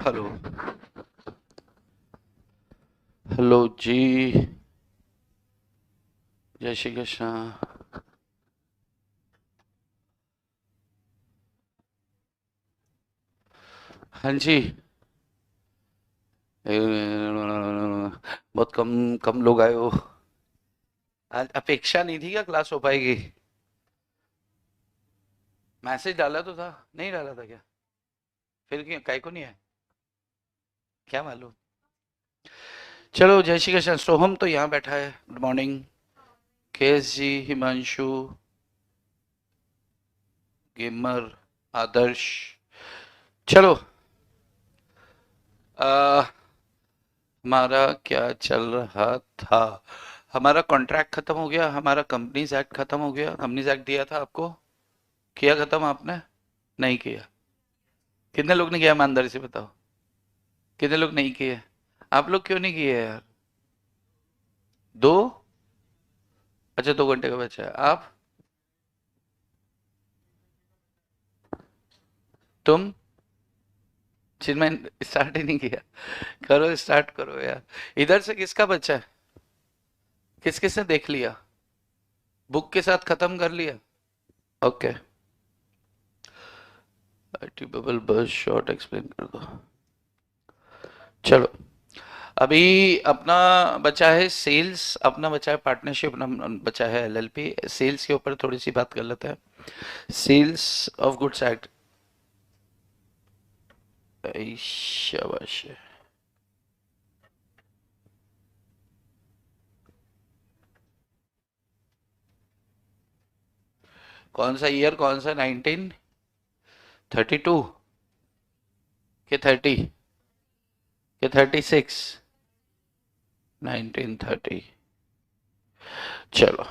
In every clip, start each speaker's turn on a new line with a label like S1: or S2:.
S1: Hello. Hello जी। जय श्री कृष्ण। हाँ जी। बहुत कम कम लोग आए हो। आज अपेक्षा नहीं थी क्या क्लास हो पाएगी? मैसेज डाला तो था, नहीं डाला था क्या? फिर क्यों काय को नहीं है? क्या मालूम। चलो, जय श्री कृष्ण। सोहम तो यहाँ बैठा है। Good morning. केएस जी, हिमांशु, गेमर, आदर्श। चलो। आ, हमारा क्या चल रहा था? हमारा कॉन्ट्रैक्ट खत्म हो गया, हमारा कंपनीज एक्ट खत्म हो गया। कंपनीज एक्ट दिया था आपको, किया खत्म आपने? नहीं किया। कितने लोग ने किया, ईमानदारी से बताओ। कितने लोग नहीं किए? आप लोग क्यों नहीं किए यार? दो? अच्छा, 2 घंटे का बचा है। आप? तुम? जिनमें स्टार्ट ही नहीं किया। करो, स्टार्ट करो यार। इधर से किसका बचा है? किस किस ने देख लिया? बुक के साथ खत्म कर लिया? ओके। आईटी बबल बस शॉर्ट एक्सप्लेन कर दो। चलो। अभी अपना बचा है सेल्स, अपना बचा है पार्टनरशिप, अपना बचा है एलएलपी। सेल्स के ऊपर थोड़ी सी बात कर लेते हैं। Sales of goods act. शाबाश। कौन सा ईयर, कौन सा? 1932 के 30 के 36? 1930। चलो,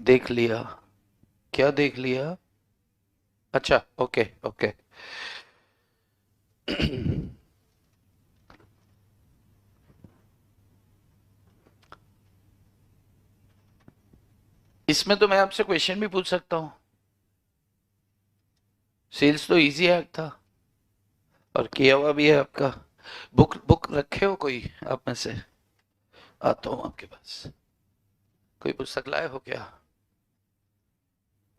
S1: देख लिया। क्या देख लिया? अच्छा, ओके ओके। इसमें तो मैं आपसे क्वेश्चन भी पूछ सकता हूँ। सेल्स तो इजी एक्ट था और किया हुआ भी है आपका। बुक बुक रखे हो कोई आप में से? आता हूँ आपके पास। कोई पुस्तक लाए हो क्या?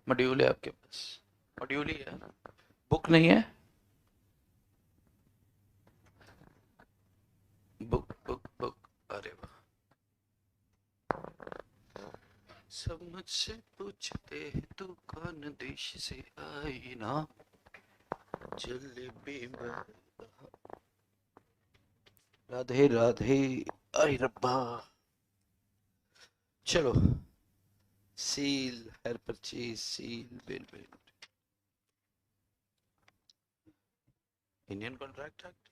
S1: मॉड्यूल है आपके पास? मॉड्यूल ही है, बुक नहीं है? Book book book. अरे वाह। सब मुझसे पूछते हैं तू कौन देश से आई ना, जलेबी में। राधे राधे। आई रब्बा। चलो। Sale, hire purchase, sale, bill bill. Indian contract act.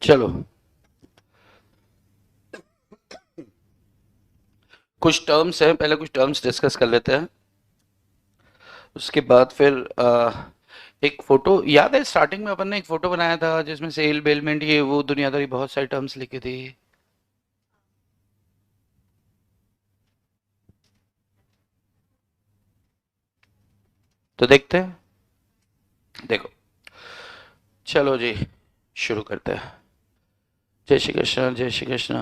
S1: चलो, कुछ टर्म्स हैं, पहले कुछ टर्म्स डिस्कस कर लेते हैं। उसके बाद फिर एक फोटो याद है, स्टार्टिंग में अपन ने एक फोटो बनाया था जिसमें सेल बेलमेंट ये वो दुनियादारी बहुत सारी टर्म्स लिखी थी। तो देखते हैं। देखो, चलो जी, शुरू करते हैं। जय श्री कृष्ण, जय श्री कृष्ण।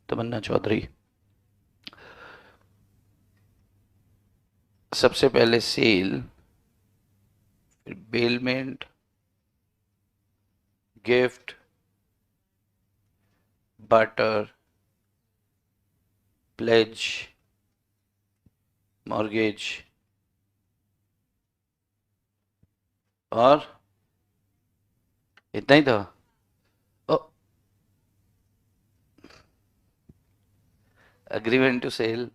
S1: तमन्ना चौधरी। सबसे पहले सेल, फिर bailment, gift, barter, pledge, mortgage और इतना ही था। ओ, एग्रीमेंट टू सेल।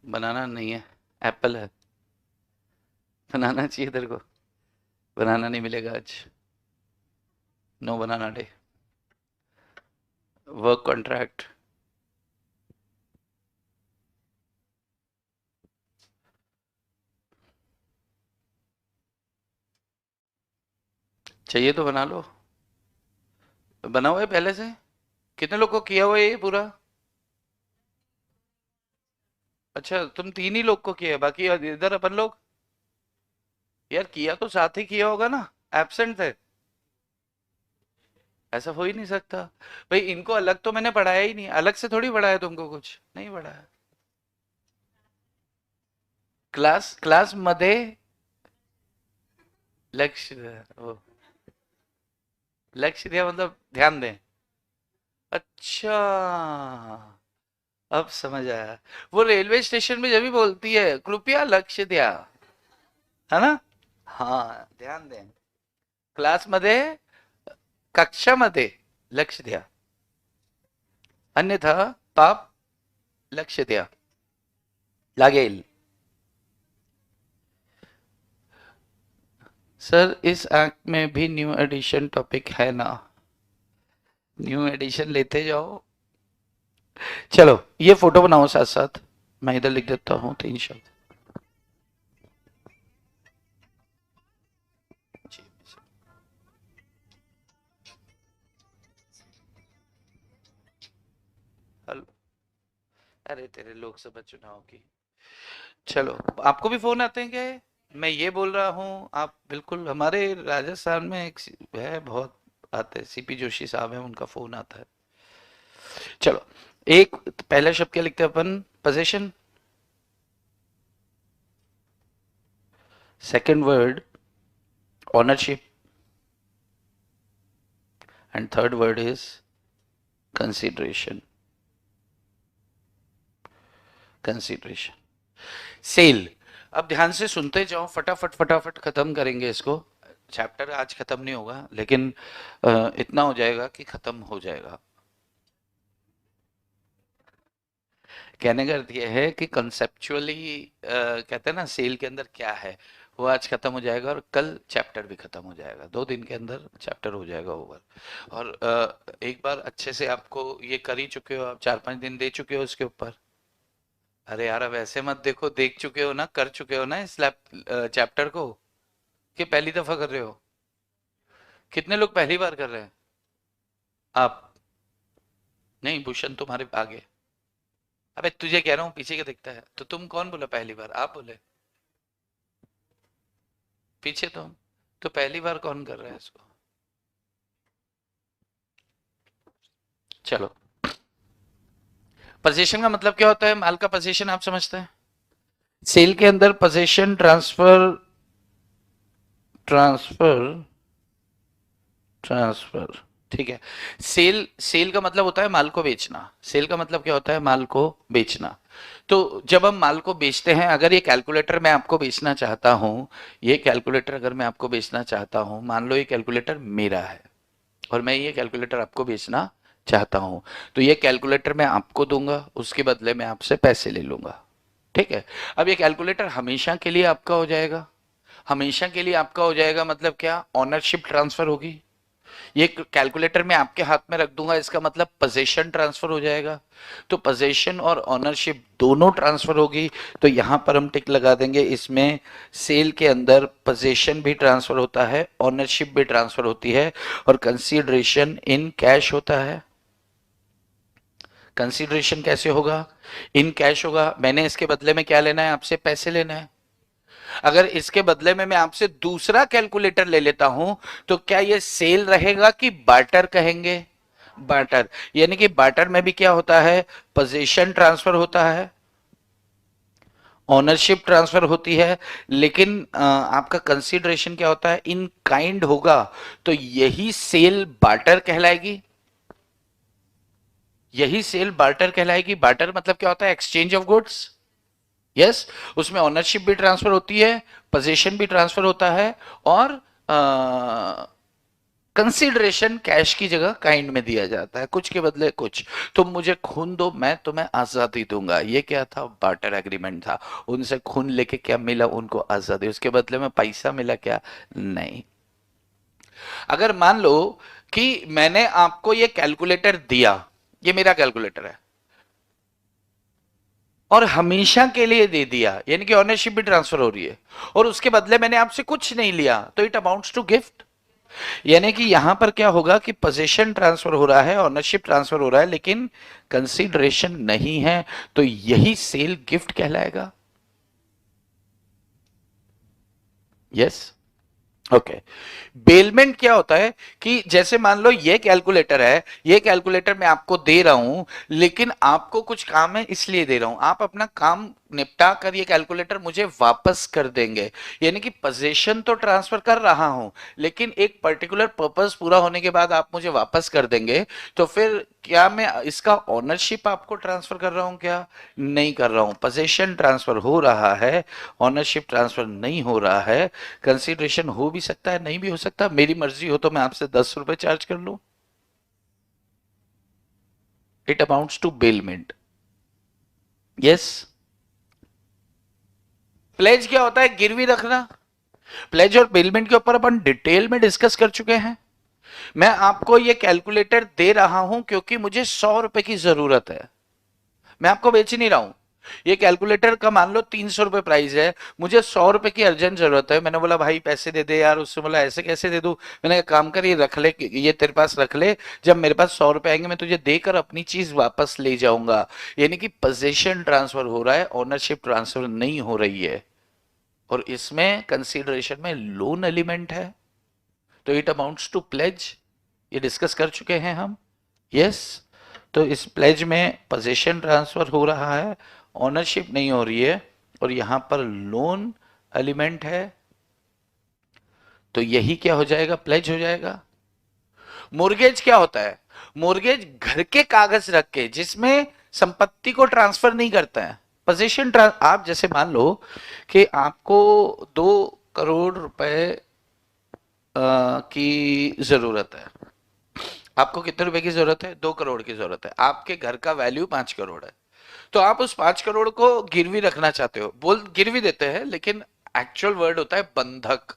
S1: बनाना नहीं है, एप्पल है। बनाना चाहिए तेरे को। बनाना नहीं मिलेगा आज। नो बनाना डे। Work contract. चाहिए तो बना लो। बना हुआ है पहले से? कितने लोग को किया हुआ है ये पूरा? अच्छा, तुम 3 ही लोग को किया है, बाकी इधर अपन लोग? यार किया तो साथ ही किया होगा ना, एब्सेंट थे। ऐसा हो ही नहीं सकता। भाई इनको अलग तो मैंने पढ़ाया ही नहीं, अलग से थोड़ी पढ़ाया, तुमको कुछ नहीं पढ़ाया। क्लास क्लास मध्ये लक्ष्य ओ, लक्ष्य दिया मतलब ध्यान दें। अच्छा, अब समझ आया। वो रेलवे स्टेशन में जब भी बोलती है कृपया लक्ष्य दिया, है ना? हाँ ध्यान दें। क्लास मध्ये, कक्षामध्ये लक्ष द्या, अन्यथा पाप लक्ष द्या लागेल। सर इस एक्ट में भी न्यू एडिशन टॉपिक है ना? न्यू एडिशन लेते जाओ। चलो ये फोटो बनाओ साथ साथ, मैं इधर लिख देता हूँ 3 शब्द। हेलो। अरे तेरे लोकसभा चुनाव की। चलो, आपको भी फोन आते हैं क्या ये? मैं ये बोल रहा हूँ, आप बिल्कुल हमारे राजस्थान में एक है, बहुत आते हैं, सीपी जोशी साहब हैं, उनका फोन आता है। चलो, एक पहला शब्द क्या लिखते हैं अपन? Possession. Second word ownership, and third word is consideration. Consideration, sale. अब ध्यान से सुनते जाओ, फटाफट फटाफट खत्म करेंगे इसको। चैप्टर आज खत्म नहीं होगा, लेकिन इतना हो जाएगा कि खत्म हो जाएगा। कहने का अर्थ यह है कि कंसेप्चुअली कहते हैं ना सेल के अंदर क्या है, वो आज खत्म हो जाएगा और कल चैप्टर भी खत्म हो जाएगा, 2 दिन के अंदर चैप्टर हो जाएगा ओवर। और एक बार अच्छे से आपको ये कर ही चुके हो, आप 4-5 दिन दे चुके हो इसके ऊपर। अरे यार अब ऐसे मत देखो, देख चुके हो ना, कर चुके हो ना इस चैप्टर को, कि पहली दफा कर रहे हो? कितने लोग पहली बार कर रहे हैं? आप? नहीं, भूषण तुम्हारे आगे। अबे तुझे कह रहा हूँ पीछे क्या दिखता है, तो तुम कौन बोला पहली बार? आप बोले पीछे तुम। तो पहली बार कौन कर रहा है इसको? चलो, पोजीशन का मतलब क्या होता है? माल का पोजीशन आप समझते हैं? सेल के अंदर पोजीशन ट्रांसफर, ट्रांसफर, ट्रांसफर, ठीक है। सेल, सेल का मतलब होता है माल को बेचना। सेल का मतलब क्या होता है? माल को बेचना। तो जब हम माल को बेचते हैं, अगर ये कैलकुलेटर मैं आपको बेचना चाहता हूं, ये कैलकुलेटर अगर मैं आपको बेचना चाहता हूं, मान लो ये कैलकुलेटर मेरा है और मैं ये कैलकुलेटर आपको बेचना चाहता हूं, तो ये कैलकुलेटर मैं आपको दूंगा, उसके बदले में आपसे पैसे ले लूंगा, ठीक है? अब ये कैलकुलेटर हमेशा के लिए आपका हो जाएगा। हमेशा के लिए आपका हो जाएगा मतलब क्या? ऑनरशिप ट्रांसफर होगी। ये कैलकुलेटर मैं आपके हाथ में रख दूंगा, इसका मतलब पोजीशन ट्रांसफर हो जाएगा। तो पोजीशन और ऑनरशिप दोनों ट्रांसफर होगी। तो यहां पर हम टिक लगा देंगे इसमें। सेल के अंदर पोजीशन भी ट्रांसफर होता है, ऑनरशिप भी ट्रांसफर होती है, और कंसीडरेशन इन कैश होता है। कंसीडरेशन कैसे होगा? इन कैश होगा। मैंने इसके बदले में क्या लेना है? आपसे पैसे लेना है। अगर इसके बदले में मैं आपसे दूसरा कैलकुलेटर ले लेता हूं, तो क्या ये सेल रहेगा कि बार्टर कहेंगे? बार्टर। यानी कि बार्टर में भी क्या होता है? पोजीशन ट्रांसफर होता है, ओनरशिप ट्रांसफर होती है, लेकिन आपका कंसीडरेशन क्या होता है? इन काइंड होगा। तो यही सेल बार्टर कहलाएगी। यही सेल बार्टर कहलाएगी। बार्टर मतलब क्या होता है? Exchange of goods. यस, उसमें ओनरशिप भी ट्रांसफर होती है, पोजीशन भी ट्रांसफर होता है, और कंसिडरेशन कैश की जगह काइंड में दिया जाता है, कुछ के बदले कुछ। तुम मुझे खून दो, मैं तुम्हें आजादी दूंगा। ये क्या था? बार्टर एग्रीमेंट था। उनसे खून लेके क्या मिला? उनको आजादी। उसके बदले में पैसा मिला क्या? नहीं। अगर मान लो कि मैंने आपको ये कैलकुलेटर दिया, ये मेरा कैलकुलेटर है, और हमेशा के लिए दे दिया, यानी कि ऑनरशिप भी ट्रांसफर हो रही है, और उसके बदले मैंने आपसे कुछ नहीं लिया, तो इट अमाउंट्स टू गिफ्ट। यानी कि यहां पर क्या होगा कि पोजीशन ट्रांसफर हो रहा है, ऑनरशिप ट्रांसफर हो रहा है, लेकिन कंसीडरेशन नहीं है, तो यही सेल गिफ्ट कहलाएगा। Yes, okay. बेलमेंट क्या होता है कि जैसे मान लो ये कैलकुलेटर है, ये कैलकुलेटर मैं आपको दे रहा हूं, लेकिन आपको कुछ काम है इसलिए दे रहा हूं, आप अपना काम निपटा कर ये कैलकुलेटर मुझे वापस कर देंगे। यानी कि पोजीशन तो ट्रांसफर कर रहा हूं, लेकिन एक पर्टिकुलर पर्पस पूरा होने के बाद आप मुझे वापस कर देंगे। तो फिर क्या मैं इसका ओनरशिप आपको ट्रांसफर कर रहा हूं? क्या नहीं कर रहा हूं। पोजीशन ट्रांसफर हो रहा है, ओनरशिप ट्रांसफर नहीं हो रहा है। कंसीडरेशन हो भी सकता है, नहीं भी हो सकता, मेरी मर्जी हो तो मैं आपसे 10 रुपए चार्ज कर लूं। It amounts to bailment. Yes. Pledge क्या होता है? गिरवी रखना। प्लेज और बेलमेंट के ऊपर अपन डिटेल में डिस्कस कर चुके हैं। मैं आपको ये कैलकुलेटर दे रहा हूं क्योंकि मुझे 100 रुपए की जरूरत है, मैं आपको बेच नहीं रहा हूं। ये कैलकुलेटर का मान लो 300 रुपए प्राइस है, मुझे 100 रुपए की अर्जेंट जरूरत है। मैंने बोला भाई पैसे दे दे यार, उससे बोला ऐसे कैसे दे दूं? मैंने कहा काम कर, ये रख ले, ये तेरे पास रख ले, जब मेरे पास 100 रुपए आएंगे मैं तुझे देकर अपनी चीज वापस ले जाऊंगा। यानी कि पोजीशन ट्रांसफर हो रहा है, ओनरशिप ट्रांसफर नहीं हो रही है। और इसमें कंसीडरेशन में लोन एलिमेंट है, तो इट अमाउंट्स टू प्लेज। ये डिस्कस कर चुके हैं हम। यस। तो इस प्लेज में पोजीशन ट्रांसफर हो रहा है, ओनरशिप नहीं हो रही है, और यहां पर लोन एलिमेंट है, तो यही क्या हो जाएगा? प्लेज हो जाएगा। मोर्गेज क्या होता है? मोर्गेज घर के कागज रख के, जिसमें संपत्ति को ट्रांसफर नहीं करता है। पोजीशन आप जैसे मान लो कि आपको 2 करोड़ रुपए की जरूरत है। आपको कितने रुपए की जरूरत है? 2 करोड़ की जरूरत है। आपके घर का वैल्यू 5 करोड़ है, तो आप उस 5 करोड़ को गिरवी रखना चाहते हो। बोल गिरवी देते हैं, लेकिन एक्चुअल वर्ड होता है बंधक।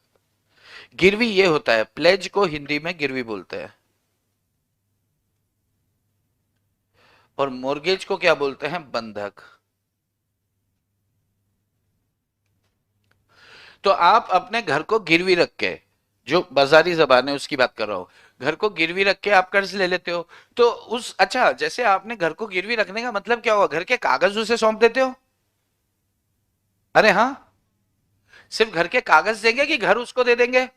S1: गिरवी ये होता है, प्लेज को हिंदी में गिरवी बोलते हैं, और मोर्गेज को क्या बोलते हैं? बंधक। तो आप अपने घर को गिरवी रख के, जो बाजारी जबान है उसकी बात कर रहा हूं, घर को गिरवी रख के आप कर्ज ले लेते हो। तो उस अच्छा, जैसे आपने घर को गिरवी रखने का मतलब क्या हुआ? घर के कागज उसे सौंप देते हो? अरे हाँ। सिर्फ घर के कागज देंगे कि घर उसको दे देंगे?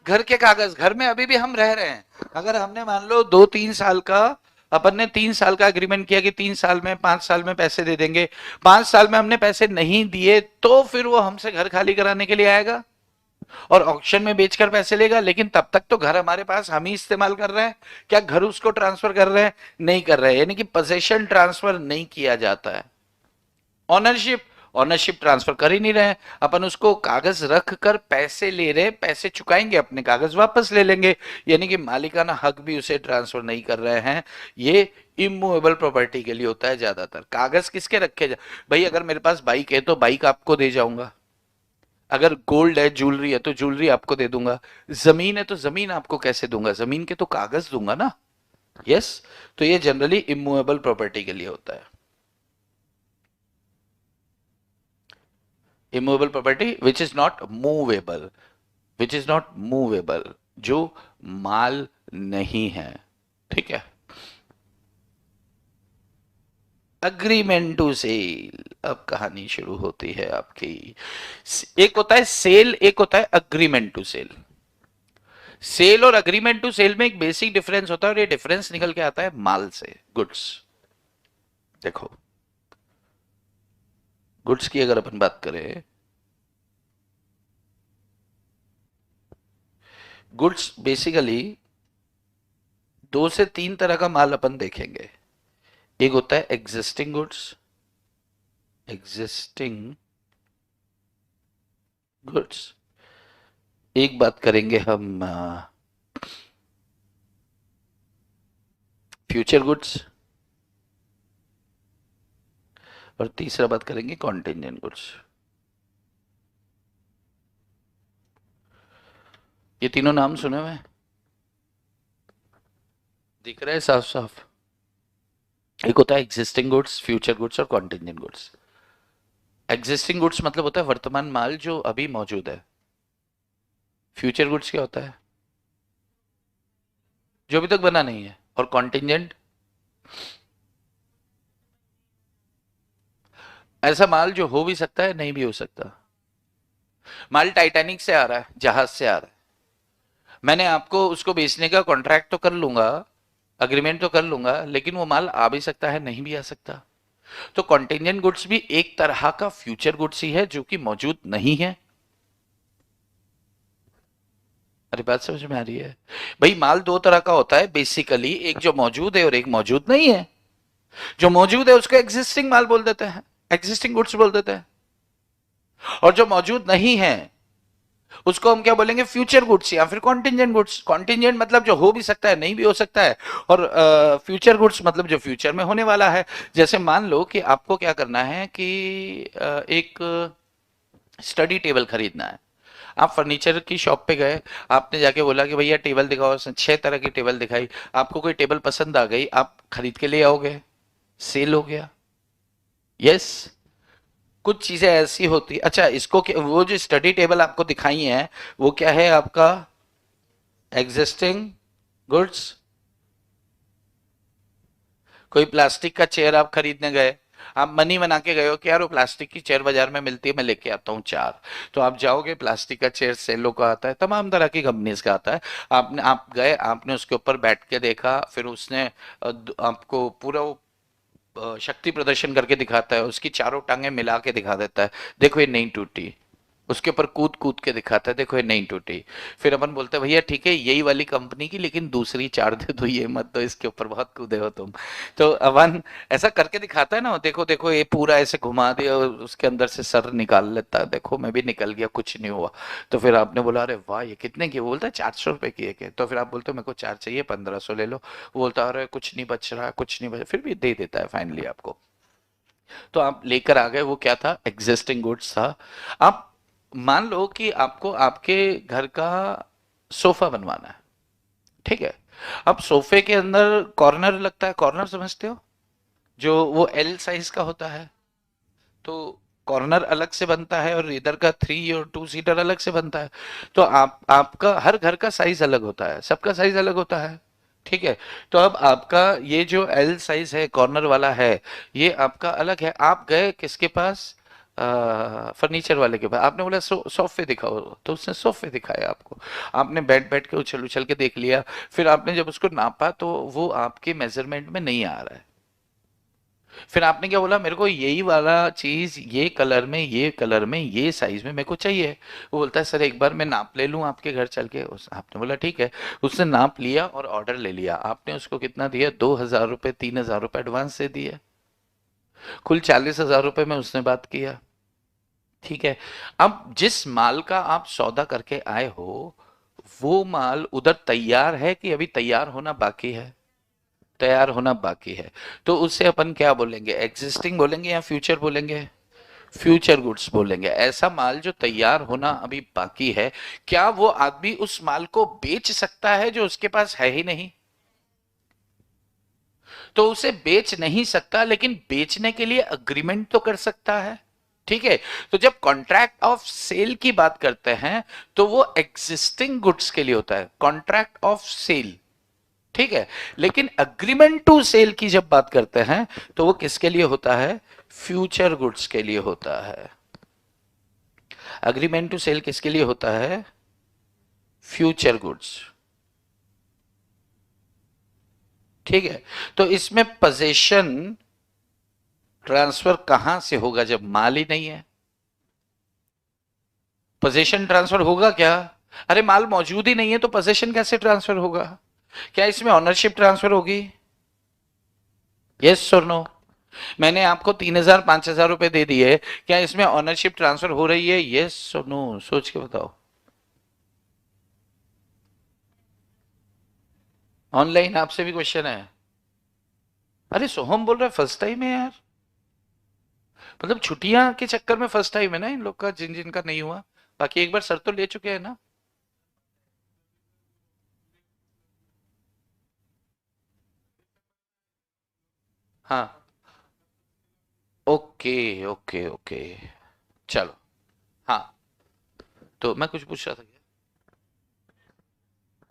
S1: घर के कागज। घर में अभी भी हम रह रहे हैं। अगर हमने मान लो 2-3 साल का, अपन ने 3 साल का एग्रीमेंट किया कि 3 साल में, 5 साल में पैसे दे देंगे, 5 साल में हमने पैसे नहीं दिए, तो फिर वो हमसे घर खाली कराने के लिए आएगा और ऑक्शन में बेचकर पैसे लेगा। लेकिन तब तक तो घर हमारे पास, हम ही इस्तेमाल कर रहे हैं। क्या घर उसको ट्रांसफर कर रहे हैं? नहीं कर रहे हैं। यानी कि पोजीशन ट्रांसफर नहीं किया जाता है। ऑनरशिप, ऑनरशिप ट्रांसफर कर ही नहीं रहे हैं अपन, उसको कागज रख कर पैसे ले रहे हैं, पैसे चुकाएंगे, अपने कागज वापस ले लेंगे। यानी कि मालिकाना हक भी उसे ट्रांसफर नहीं कर रहे हैं। ये इमूवेबल प्रॉपर्टी के लिए होता है ज्यादातर। कागज किसके रखे जा, भाई अगर मेरे पास बाइक है तो बाइक आपको दे जाऊंगा, अगर गोल्ड है, ज्वेलरी है, तो ज्वेलरी आपको दे दूंगा, जमीन है तो जमीन आपको कैसे दूंगा? जमीन के तो कागज दूंगा ना। यस। तो ये जनरली इमूवेबल प्रॉपर्टी के लिए होता है। Immovable property which is not movable, which is not movable, जो माल नहीं है। ठीक है। अग्रीमेंट टू सेल, अब कहानी शुरू होती है आपकी। एक होता है सेल, एक होता है अग्रीमेंट टू सेल। सेल और अग्रीमेंट टू सेल में एक बेसिक डिफरेंस होता है, और ये डिफरेंस निकल के आता है माल से, गुड्स। देखो, गुड्स की अगर अपन बात करें, गुड्स बेसिकली 2 से 3 तरह का माल अपन देखेंगे। एक होता है एग्जिस्टिंग गुड्स, एग्जिस्टिंग गुड्स। एक बात करेंगे हम फ्यूचर गुड्स, और तीसरा बात करेंगे कॉन्टिजेंट गुड्स। ये तीनों नाम सुने हुए हैं? दिख रहा है साफ साफ? एक होता है एग्जिस्टिंग गुड्स, फ्यूचर गुड्स और कॉन्टिजेंट गुड्स। एग्जिस्टिंग गुड्स मतलब होता है वर्तमान माल जो अभी मौजूद है। फ्यूचर गुड्स क्या होता है? जो अभी तक बना नहीं है। और कॉन्टिजेंट, ऐसा माल जो हो भी सकता है नहीं भी हो सकता। माल टाइटैनिक से आ रहा है, जहाज से आ रहा है, मैंने आपको उसको बेचने का कॉन्ट्रैक्ट तो कर लूंगा, अग्रीमेंट तो कर लूंगा, लेकिन वो माल आ भी सकता है नहीं भी आ सकता। तो कॉन्टिजेंट गुड्स भी एक तरह का फ्यूचर गुड्स ही है जो कि मौजूद नहीं है। अरे बात समझ में आ रही है? भाई माल दो तरह का होता है बेसिकली, एक जो मौजूद है और एक मौजूद नहीं है। जो मौजूद है उसको एग्जिस्टिंग माल बोल देते हैं, एग्जिस्टिंग गुड्स बोल देते हैं। और जो मौजूद नहीं है उसको हम क्या बोलेंगे, फ्यूचर गुड्स या फिर कॉन्टिजेंट गुड्स। कॉन्टिजेंट मतलब जो हो भी सकता है नहीं भी हो सकता है, और फ्यूचर गुड्स मतलब जो फ्यूचर में होने वाला है। जैसे मान लो कि आपको क्या करना है कि एक स्टडी टेबल खरीदना है। आप फर्नीचर की शॉप पे गए, आपने जाके बोला कि भैया टेबल दिखाओ, उसने 6 तरह की टेबल दिखाई, आपको कोई टेबल पसंद आ गई, आप खरीद के ले आओगे, सेल हो गया। यस। कुछ चीजें ऐसी होती, अच्छा इसको वो जो स्टडी टेबल आपको दिखाई है वो क्या है आपका, एग्जिस्टिंग गुड्स। कोई प्लास्टिक का चेयर आप खरीदने गए, आप मनी बना के गए हो कि यार वो प्लास्टिक की चेयर बाजार में मिलती है, मैं लेके आता हूँ चार। तो आप जाओगे, प्लास्टिक का चेयर सेलो का आता है, तमाम तरह की कंपनीज का आता है। आप गए, आपने उसके ऊपर बैठ के देखा, फिर उसने आपको पूरा वो शक्ति प्रदर्शन करके दिखाता है, उसकी चारों टांगे मिला के दिखा देता है, देखो ये नहीं टूटी। उसके ऊपर कूद कूद के दिखाता है, देखो ये नहीं टूटी। फिर अपन बोलते हैं भैया ठीक है यही वाली कंपनी की, लेकिन दूसरी चार दे दो, ये मत दो, इसके ऊपर बहुत कूदे हो तुम। तो अपन ऐसा करके दिखाता है ना, देखो देखो ये पूरा ऐसे घुमा दिया और उसके अंदर से सर निकाल लेता है, देखो मैं भी निकल गया, कुछ नहीं हुआ। तो फिर आपने बोला अरे वाह ये कितने की, वो बोलता है 400 रुपए की एक है। तो फिर आप बोलते हो मेरे को चार चाहिए, 1500 ले लो। वो बोलता है अरे कुछ नहीं बच रहा, कुछ नहीं बच, फिर भी दे देता है फाइनली आपको। तो आप लेकर आ गए, वो क्या था, एग्जिस्टिंग गुड्स था। आप मान लो कि आपको आपके घर का सोफा बनवाना है, ठीक है। अब सोफे के अंदर कॉर्नर लगता है, कॉर्नर समझते हो, जो वो एल साइज का होता है। तो कॉर्नर अलग से बनता है और इधर का 3 और 2 सीटर अलग से बनता है। तो आपका हर घर का साइज अलग होता है, सबका साइज अलग होता है, ठीक है। तो अब आपका ये जो एल साइज है कॉर्नर वाला है, ये आपका अलग है। आप गए किसके पास, फर्नीचर वाले के पास, आपने बोला सोफे दिखाओ, तो उसने सोफे दिखाया आपको। आपने बैठ बैठ के उछल उछल के देख लिया, फिर आपने जब उसको नापा तो वो आपके मेजरमेंट में नहीं आ रहा है। फिर आपने क्या बोला, मेरे को यही वाला चीज ये कलर में, ये कलर में, ये साइज में मेरे को चाहिए। वो बोलता है सर एक बार मैं नाप ले लूं आपके घर चल के, आपने बोला ठीक है। उसने नाप लिया और ऑर्डर ले लिया, आपने उसको कितना दिया, 2000 रुपये, 3000 रुपये एडवांस दे दिए। कुल 40,000 रुपये में उसने बात किया, ठीक है। अब जिस माल का आप सौदा करके आए हो, वो माल उधर तैयार है कि अभी तैयार होना बाकी है, तैयार होना बाकी है। तो उससे अपन क्या बोलेंगे, एग्जिस्टिंग बोलेंगे या फ्यूचर बोलेंगे, फ्यूचर गुड्स बोलेंगे। ऐसा माल जो तैयार होना अभी बाकी है, क्या वो आदमी उस माल को बेच सकता है जो उसके पास है ही नहीं? तो उसे बेच नहीं सकता, लेकिन बेचने के लिए अग्रीमेंट तो कर सकता है, ठीक है। तो जब कॉन्ट्रैक्ट ऑफ सेल की बात करते हैं तो वो एग्जिस्टिंग गुड्स के लिए होता है, कॉन्ट्रैक्ट ऑफ सेल, ठीक है। लेकिन अग्रीमेंट टू सेल की जब बात करते हैं तो वो किसके लिए होता है, फ्यूचर गुड्स के लिए होता है। अग्रीमेंट टू सेल किसके लिए होता है, फ्यूचर गुड्स, ठीक है। तो इसमें पोजेशन ट्रांसफर कहां से होगा जब माल ही नहीं है? पोजेशन ट्रांसफर होगा क्या? अरे माल मौजूद ही नहीं है तो पोजेशन कैसे ट्रांसफर होगा? क्या इसमें ऑनरशिप ट्रांसफर होगी? यस और नो? मैंने आपको 3000 5000 रुपए दे दिए, क्या इसमें ऑनरशिप ट्रांसफर हो रही है? यस और नो? सोच के बताओ। ऑनलाइन आपसे भी क्वेश्चन है। अरे सोहम बोल रहा है फर्स्ट टाइम है यार, मतलब छुट्टियां के चक्कर में फर्स्ट टाइम है ना इन लोग का, जिन जिन का नहीं हुआ। बाकी एक बार सर तो ले चुके हैं ना। हाँ। Okay okay okay. चलो। हाँ। तो मैं कुछ पूछ रहा था क्या?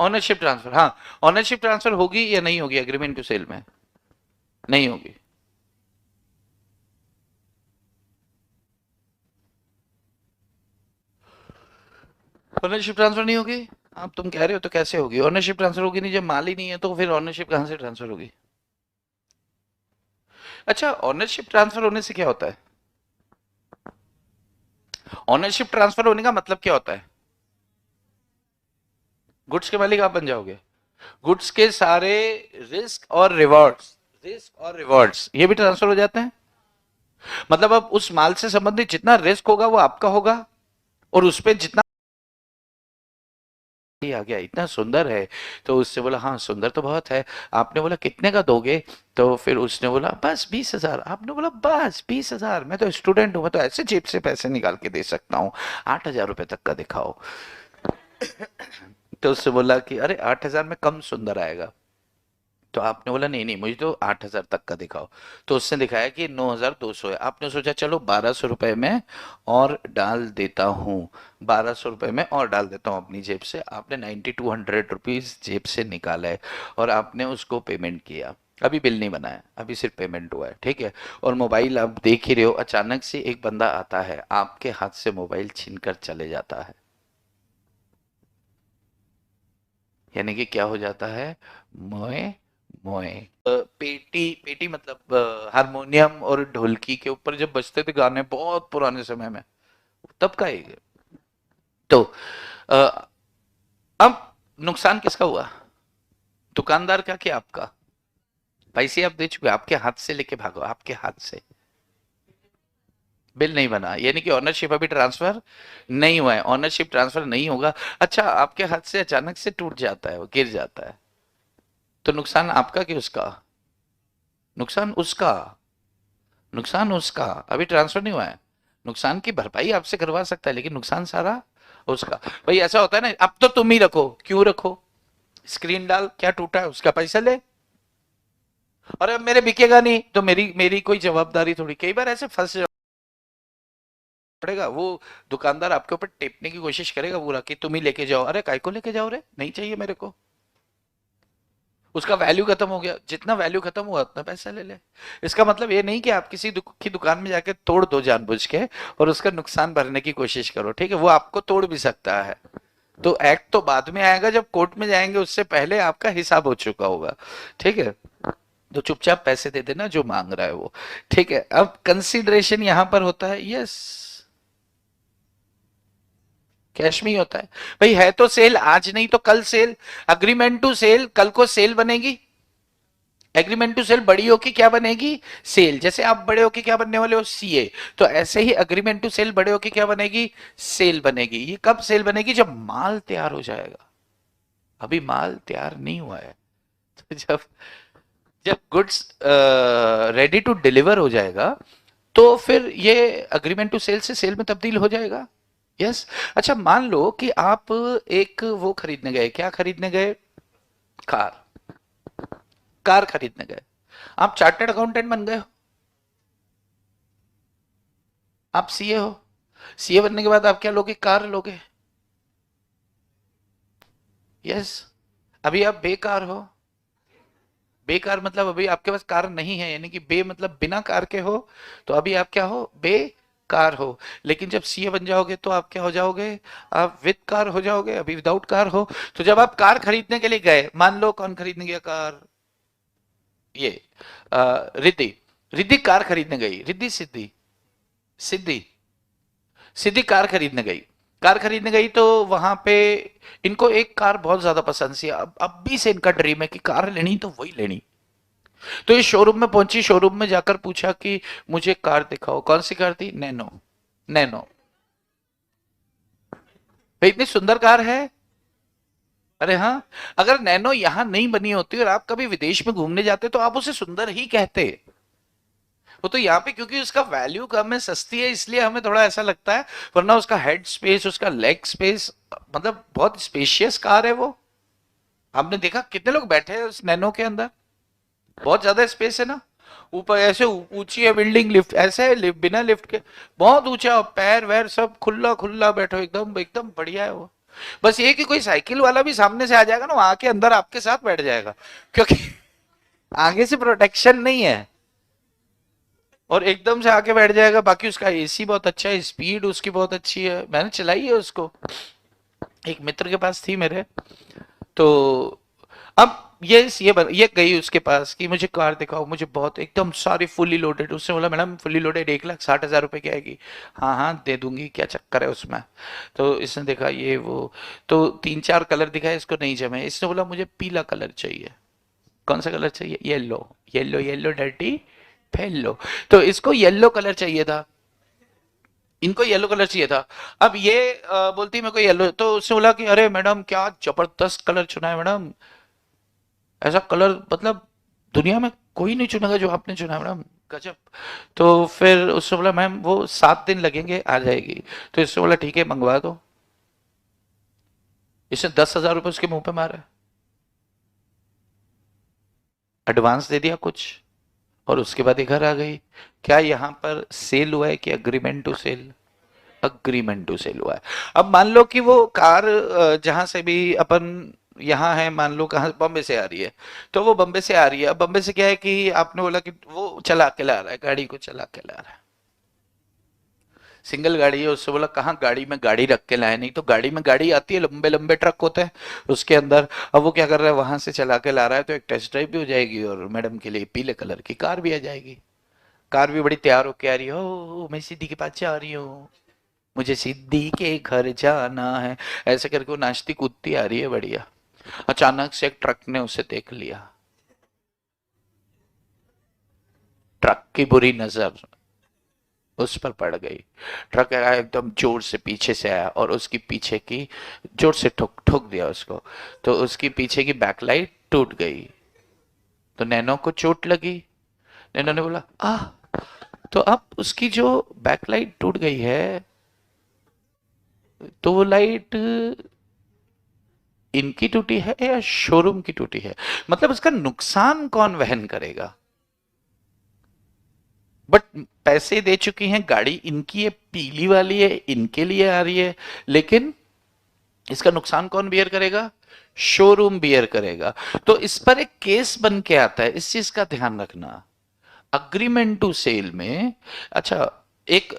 S1: ओनरशिप ट्रांसफर, हाँ, ओनरशिप ट्रांसफर होगी या नहीं होगी एग्रीमेंट टू सेल में? नहीं होगी। ओनरशिप ट्रांसफर नहीं होगी? आप तुम कह रहे हो तो कैसे होगी ओनरशिप ट्रांसफर? होगी नहीं, जब माल ही नहीं है तो फिर ओनरशिप कहां से ट्रांसफर होगी? अच्छा, ओनरशिप ट्रांसफर होने से क्या होता है? ओनरशिप ट्रांसफर होने का मतलब क्या होता है? गुड्स के मालिक आप बन जाओगे। गुड्स के सारे रिस्क और रिवॉर्ड्स ये भी ट्रांसफर हो जाते हैं। मतलब अब उस माल से संबंधित जितना रिस्क होगा वो आपका होगा, और उस पे जितना ही आ गया, इतना सुंदर है। तो उससे बोला हाँ सुंदर तो बहुत है। आपने बोला कितने का दोगे? तो फिर उसने बोला बस 20,000। आपने बोला बस 20,000? मैं तो स्टूडेंट हूँ, मैं तो ऐसे जेब से पैसे निकाल के दे सकता हूँ, 8,000 रुपए तक का दिखाओ। तो उससे बोला कि अरे 8,000 में कम सुंदर आएगा। तो आपने बोला नहीं नहीं, मुझे तो 8,000 तक का दिखाओ। तो उसने दिखाया कि 9,200 है। आपने सोचा चलो 1,200 रुपए में और डाल देता हूँ, 1,200 रुपए में और डाल देता हूँ अपनी जेब से। आपने 9,200 रुपीज जेब से निकाला है और आपने उसको पेमेंट किया। अभी बिल नहीं बना है, अभी सिर्फ पेमेंट हुआ है, ठीक है। और मोबाइल आप देख ही रहे हो, अचानक से एक बंदा आता है, आपके हाथ से मोबाइल छीन कर चले जाता है। यानी कि क्या हो जाता है? मोए मोए। पेटी पेटी मतलब हारमोनियम और ढोलकी के ऊपर जब बजते थे गाने बहुत पुराने समय में, तब का ही। तो अ, अब नुकसान किसका हुआ? दुकानदार का कि आपका? पैसे आप दे चुके, आपके हाथ से लेके भागो, आपके हाथ से। बिल नहीं बना, यानी कि ऑनरशिप अभी ट्रांसफर नहीं हुआ है, ऑनरशिप ट्रांसफर नहीं होगा। अच्छा, आपके हाथ से अचानक से टूट जाता है, वो गिर जाता है, तो नुकसान आपका कि उसका? नुकसान उसका। नुकसान उसका, अभी ट्रांसफर नहीं हुआ है। नुकसान की भरपाई आपसे करवा सकता है, लेकिन नुकसान सारा उसका। भाई ऐसा होता है ना, अब तो तुम ही रखो, क्यों रखो? स्क्रीन डाल, क्या टूटा है उसका पैसा ले। और अब मेरे बिकेगा नहीं तो मेरी मेरी कोई जवाबदारी थोड़ी। कई बार ऐसे फंस पड़ेगा वो, दुकानदार आपके ऊपर टेपने की कोशिश करेगा पूरा कि तुम ही लेके जाओ। अरे काय को लेके जाओ रे, नहीं चाहिए मेरे को। उसका वैल्यू खत्म हो गया, जितना वैल्यू खत्म हुआ उतना पैसा ले ले। इसका मतलब ये नहीं कि आप किसी की दुकान में जाके तोड़ दो जानबूझ के और उसका नुकसान भरने की कोशिश करो, ठीक है। वो आपको तोड़ भी सकता है, तो एक्ट तो बाद में आएगा जब कोर्ट में जाएंगे, उससे पहले आपका हिसाब हो चुका होगा, ठीक है। तो चुपचाप पैसे दे देना जो मांग रहा है वो, ठीक है। अब कंसिडरेशन यहां पर होता है, यस, कैश में ही होता है। भाई है तो सेल, आज नहीं तो कल सेल। अग्रीमेंट टू सेल, कल को सेल बनेगी। एग्रीमेंट टू सेल बड़ी होके क्या बनेगी? सेल। जैसे आप बड़े होके क्या बनने वाले हो? सीए। तो ऐसे ही अग्रीमेंट टू सेल बड़े होके क्या बनेगी? सेल बनेगी। ये कब सेल बनेगी? जब माल तैयार हो जाएगा। अभी माल तैयार नहीं हुआ है। तो जब जब गुड्स रेडी टू डिलीवर हो जाएगा, तो फिर ये अग्रीमेंट टू सेल से सेल में तब्दील हो जाएगा। यस। अच्छा, मान लो कि आप एक वो खरीदने गए, क्या खरीदने गए? कार। कार खरीदने गए। आप चार्टर्ड अकाउंटेंट बन गए हो, आप सीए हो। सीए बनने के बाद आप क्या लोगे? कार लोगे। यस। अभी आप बेकार हो। बेकार मतलब अभी आपके पास कार नहीं है, यानी कि बे मतलब बिना कार के हो। तो अभी आप क्या हो? बेकार हो। लेकिन जब सीए बन जाओगे तो आप क्या हो जाओगे? आप विद कार हो जाओगे। अभी विदाउट कार हो। तो जब आप कार खरीदने के लिए गए, मान लो कौन खरीदने गया कार? ये रिद्धि। रिद्धि कार खरीदने गई, रिद्धि सिद्धि, सिद्धि, सिद्धि कार खरीदने गई। कार खरीदने गई तो वहां पे इनको एक कार बहुत ज्यादा पसंद सी। अब भी से इनका ड्रीम है कि कार लेनी तो वही लेनी। तो ये शोरूम में पहुंची, शोरूम में जाकर पूछा कि मुझे कार दिखाओ। कौन सी कार थी? नैनो। नैनो। भाई इतनी सुंदर कार है। अरे हाँ, अगर नैनो यहाँ नहीं बनी होती और आप कभी विदेश में घूमने जाते तो आप उसे सुंदर ही कहते। वो तो यहाँ पे क्योंकि उसका वैल्यू कम है, सस्ती है, इसलिए हमें थोड़ा ऐसा लगता है। वरना उसका हेड स्पेस, उसका लेग स्पेस, मतलब बहुत स्पेशियस कार है वो। आपने देखा कितने लोग बैठे हैं उस नैनो के अंदर? बहुत ज्यादा स्पेस है ना। ऊपर ऐसे ऊंची है बिल्डिंग, लिफ्ट ऐसे है, बिना लिफ्ट के बहुत ऊंचा, पैर वैर सब खुला खुला, बैठो एकदम एकदम बढ़िया है वो। बस ये कि कोई साइकिल वाला भी सामने से आ जाएगा ना, वहां के अंदर आपके साथ बैठ जाएगा, क्योंकि आगे से प्रोटेक्शन नहीं है, और एकदम से आके बैठ जाएगा। बाकी उसका एसी बहुत अच्छा है, स्पीड उसकी बहुत अच्छी है, मैंने चलाई है उसको, एक मित्र के पास थी मेरे। तो अब ये गई उसके पास कि मुझे कार दिखाओ, मुझे बहुत एकदम सारी फुल्ली लोडेड। उसने बोला मैडम फुल्ली लोडेड 1,60,000 रुपए की आएगी। हाँ हाँ दे दूंगी, क्या चक्कर है उसमें। तो इसने देखा ये वो, तो 3-4 कलर दिखाए, इसको नहीं जमे। इसने बोला मुझे पीला कलर चाहिए। कौन सा कलर चाहिए? Yellow. Yellow yellow dirty fellow. तो इसको येलो कलर चाहिए था, इनको येलो कलर चाहिए था। अब ये बोलती मेरे को येलो, तो उसने बोला कि अरे मैडम क्या जबरदस्त कलर चुना है मैडम, ऐसा कलर मतलब दुनिया में कोई नहीं चुनेगा जो आपने चुना है मैडम, गजब। तो फिर उसने बोला मैम वो 7 दिन लगेंगे, आ जाएगी। तो इसने बोला ठीक है मंगवा दो। इसने 10,000 रुपये उसके मुंह पे मारा, एडवांस दे दिया कुछ, और उसके बाद ये घर आ गई। क्या यहाँ पर सेल हुआ है कि agreement to sell? Agreement to sell हुआ है। अब मान लो कि वो कार जहां से भी अपन यहाँ है, मान लो कहाँ, बॉम्बे से आ रही है, तो वो बॉम्बे से आ रही है। अब बॉम्बे से क्या है कि आपने बोला कि वो चला के ला रहा है, गाड़ी को चला के ला रहा है, सिंगल गाड़ी है। उससे बोला कहाँ गाड़ी में गाड़ी रख के लाए, नहीं तो गाड़ी में गाड़ी आती है, लंबे लंबे ट्रक होते हैं उसके अंदर। अब वो क्या कर रहा है, वहां से चला के ला रहा है, तो एक टेस्ट ड्राइव भी हो जाएगी और मैडम के लिए पीले कलर की कार भी आ जाएगी। कार भी बड़ी तैयार होके आ रही है, ओ मैं सिद्धि के पास जा रही हूँ, मुझे सिद्धि के घर जाना है, ऐसे करके वो नाचती कूदती आ रही है बढ़िया। अचानक से एक ट्रक ने उसे देख लिया, ट्रक की बुरी नजर उस पर पड़ गई। ट्रक आया एकदम जोर से पीछे से आया और उसकी पीछे की जोर से ठोक ठोक दिया उसको, तो उसकी पीछे की बैकलाइट टूट गई। तो नैनो को चोट लगी। नैनो ने बोला आ, तो अब उसकी जो बैकलाइट टूट गई है, तो वो लाइट इनकी टूटी है या शोरूम की टूटी है? मतलब उसका नुकसान कौन वहन करेगा? बट पैसे दे चुकी हैं, गाड़ी इनकी है, पीली वाली है, इनके लिए आ रही है, लेकिन इसका नुकसान कौन बियर करेगा? शोरूम बियर करेगा। तो इस पर एक केस बन के आता है, इस चीज का ध्यान रखना अग्रीमेंट टू सेल में। अच्छा, एक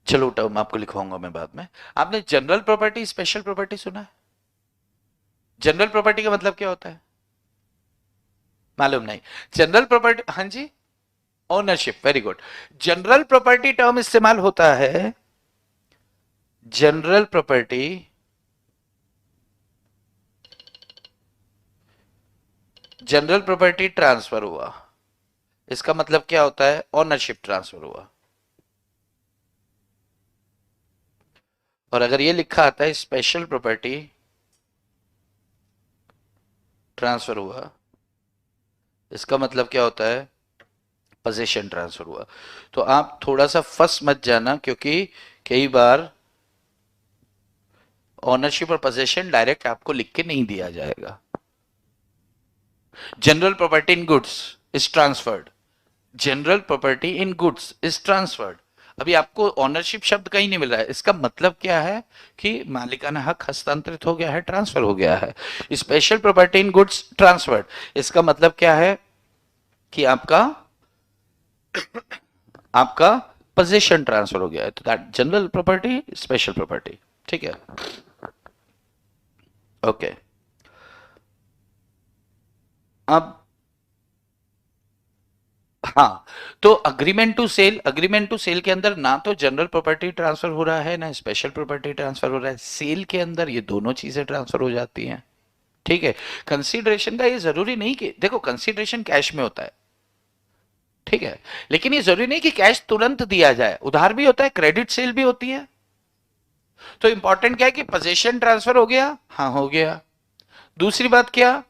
S1: चलो टर्म आपको लिखवाऊंगा मैं बाद में। आपने जनरल प्रॉपर्टी स्पेशल प्रॉपर्टी सुना है? जनरल प्रॉपर्टी का मतलब क्या होता है? मालूम नहीं? जनरल प्रॉपर्टी, हाँ जी, ownership, very good. General property term इस्तेमाल होता है, general property general property transfer हुआ, इसका मतलब क्या होता है? ओनरशिप ट्रांसफर हुआ। और अगर ये लिखा आता है स्पेशल प्रॉपर्टी ट्रांसफर हुआ, इसका मतलब क्या होता है? पोजीशन ट्रांसफर हुआ। तो आप थोड़ा सा फंस मत जाना, क्योंकि कई बार ओनरशिप और पोजीशन डायरेक्ट आपको लिख के नहीं दिया जाएगा। General property in goods is transferred, general property in goods is transferred. अभी आपको ओनरशिप शब्द कहीं नहीं मिल रहा है, इसका मतलब क्या है कि मालिकाना हक हस्तांतरित हो गया है, ट्रांसफर हो गया है। Special property in goods transferred, इसका मतलब क्या है कि आपका आपका पोजीशन ट्रांसफर हो गया है। तो that general property, special property, ठीक है, ओके। अब हाँ, तो अग्रीमेंट टू सेल के अंदर ना तो जनरल प्रॉपर्टी ट्रांसफर हो रहा है, ना स्पेशल प्रॉपर्टी ट्रांसफर हो रहा है। सेल के अंदर ये दोनों चीजें ट्रांसफर हो जाती हैं, ठीक है। कंसीडरेशन का ये जरूरी नहीं कि, देखो कंसीडरेशन कैश में होता है, ठीक है, लेकिन ये जरूरी नहीं कि कैश तुरंत दिया जाए, उधार भी होता है, क्रेडिट सेल भी होती है। तो इंपॉर्टेंट क्या है कि पोजीशन ट्रांसफर हो गया, हाँ हो गया। दूसरी बात क्या,